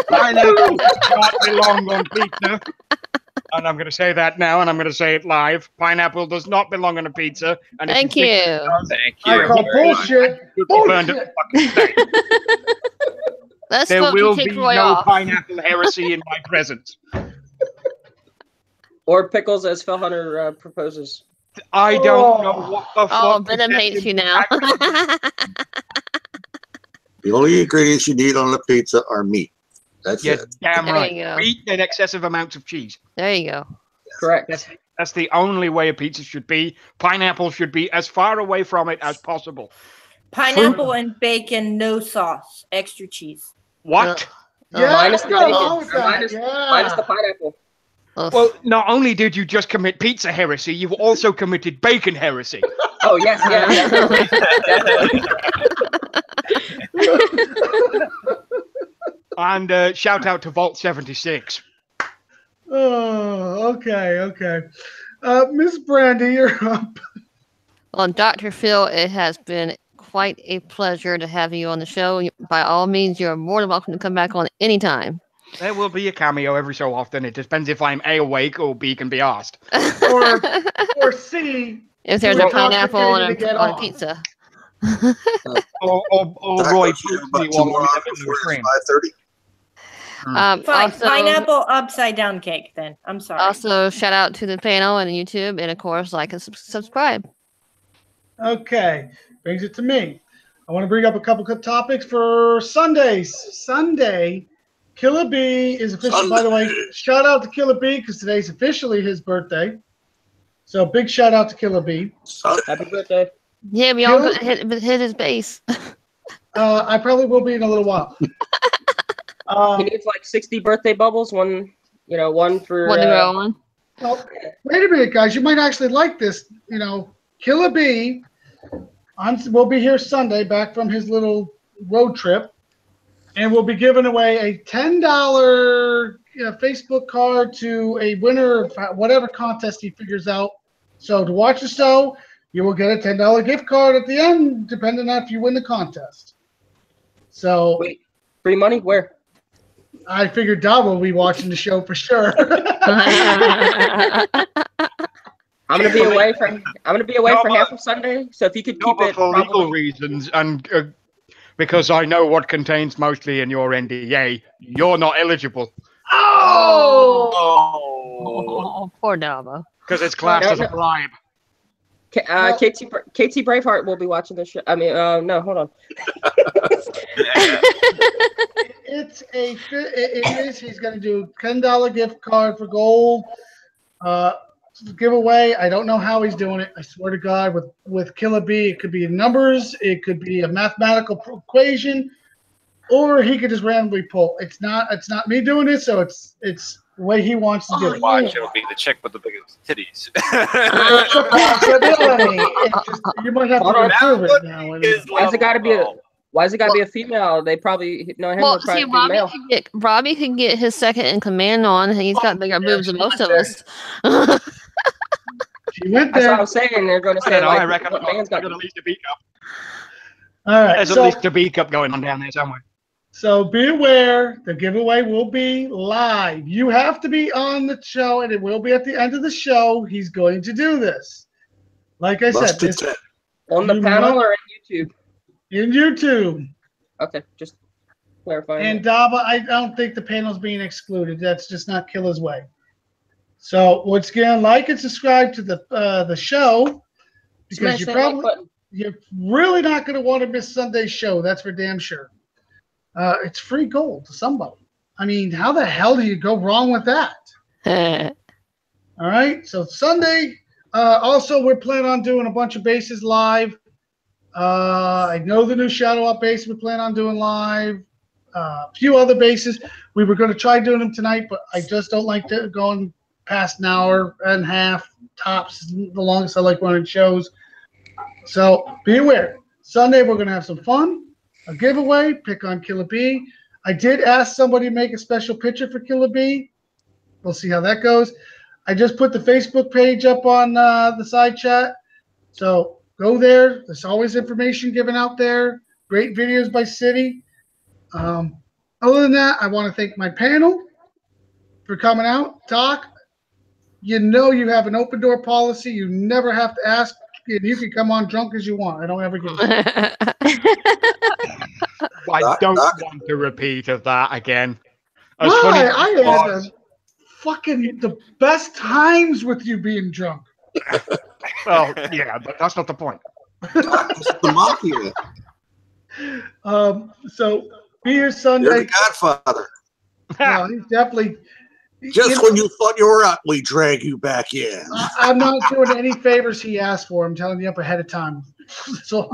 Pineapple does not belong on pizza. And I'm going to say that now, and I'm going to say it live. Pineapple does not belong on a pizza. And Thank you. Thank you. I call bullshit. Let's there vote will to be kick Roy no off. pineapple heresy in my presence. Or pickles, as Phil Hunter proposes. I don't know what the fuck. Oh, Venom hates you now. The only ingredients you need on the pizza are meat. That's Yes, it. damn There right. you go. Meat and excessive amounts of cheese. There you go. Correct. That's the only way a pizza should be. Pineapple should be as far away from it as possible. Pineapple and bacon, no sauce, extra cheese. What? Yeah, Minus the go bacon. along with Or that, minus yeah. the pineapple. Ugh. Well, not only did you just commit pizza heresy, you've also committed bacon heresy. Oh, yes, yeah. Definitely. And shout out to Vault 76. Oh, okay. Miss Brandy, you're up. Well, Dr. Phil, it has been quite a pleasure to have you on the show. By all means, you're more than welcome to come back on anytime. There will be a cameo every so often. It depends if I'm A, awake, or B, can be asked. or C, If there's You're a pineapple complicated to get on a off. pizza. Or Roy pulls About me while tomorrow I'm in the before stream. 5:30. Fine, Also, pineapple upside down cake. Then I'm sorry. also, shout out to the panel and YouTube, and of course, like and subscribe. Okay, brings it to me. I want to bring up a couple of topics for Sundays. Sunday, Killer B is officially, by the way, shout out to Killer B because today's officially his birthday. So big shout out to Killer B. Happy birthday. Yeah, we all got hit his base. I probably will be in a little while. He needs like 60 birthday bubbles, one You know, one for. What on? Well, wait a minute, guys. You might actually like this. You know, Killer B will be here Sunday, back from his little road trip, and we'll be giving away a $10 Facebook card to a winner of whatever contest he figures out. So to watch the show, you will get a $10 gift card at the end, depending on if you win the contest. So, wait, free money? Where? I figured Dom will be watching the show for sure. I'm gonna be away for half of Sunday. So if you could keep it for legal reasons, and because I know what contains mostly in your NDA, you're not eligible. Oh, poor Dava. Because it's classed as a bribe. KT Braveheart will be watching this show. I mean, no, hold on. It is. He's going to do $10 gift card for gold giveaway. I don't know how he's doing it. I swear to God, with Killer B, it could be numbers, it could be a mathematical equation, or he could just randomly pull. It's not me doing it, so it's the way he wants to do it. Watch, it'll be the chick with the biggest titties. You might have to improve it now. Why has it got to be a female? They probably know him. Well, see, Robbie can get his second in command on. He's got bigger boobs than most of us. She went there. That's there. what I was saying. They're going to say, I reckon man's got at least a B cup. All right, there's at least a B cup going on down there somewhere. So be aware, the giveaway will be live. You have to be on the show, and it will be at the end of the show. He's going to do this. Like I said, on the panel or in YouTube? In YouTube. Okay, just clarifying. And Dava, I don't think the panel's being excluded. That's just not Killer's way. So once again, like and subscribe to the show, because you're really not going to want to miss Sunday's show. That's for damn sure. It's free gold to somebody. I mean, how the hell do you go wrong with that? All right. So Sunday, also we're planning on doing a bunch of bases live. I know the new Shadow Up base we plan on doing live. A few other bases. We were going to try doing them tonight, but I just don't like going past an hour and a half tops. The longest I like running shows. So be aware. Sunday we're going to have some fun. A giveaway, pick on Killer B. I did ask somebody to make a special picture for Killer B. We'll see how that goes. I just put the Facebook page up on the side chat. So go there. There's always information given out there. Great videos by City. Other than that, I want to thank my panel for coming out, talk. You know you have an open door policy. You never have to ask. You can come on drunk as you want. I don't ever give a I don't want to repeat of that again. Why? I had the best times with you being drunk. Well, yeah, but that's not the point. It's the mafia. So be here Sunday. You're the Godfather. No, he's definitely. Just when you thought you were out, we drag you back in. I'm not doing any favors he asked for. I'm telling you up ahead of time. So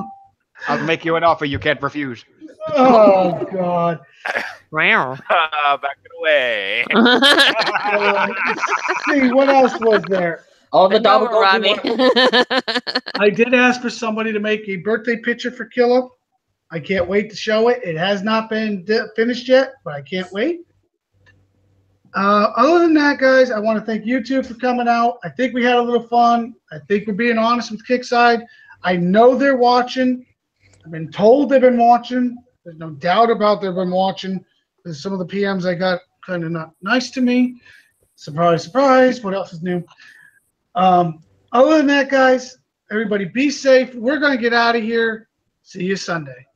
I'll make you an offer you can't refuse. Oh God! Wow. Back it away. See what else was there? All the double Robbie. I did ask for somebody to make a birthday picture for Killer. I can't wait to show it. It has not been finished yet, but I can't wait. Other than that, guys, I want to thank you two for coming out. I think we had a little fun. I think we're being honest with Kickside. I know they're watching. I've been told they've been watching. There's no doubt about they've been watching. There's some of the PMs I got kind of not nice to me. Surprise, surprise. What else is new? Other than that, guys, everybody be safe. We're going to get out of here. See you Sunday.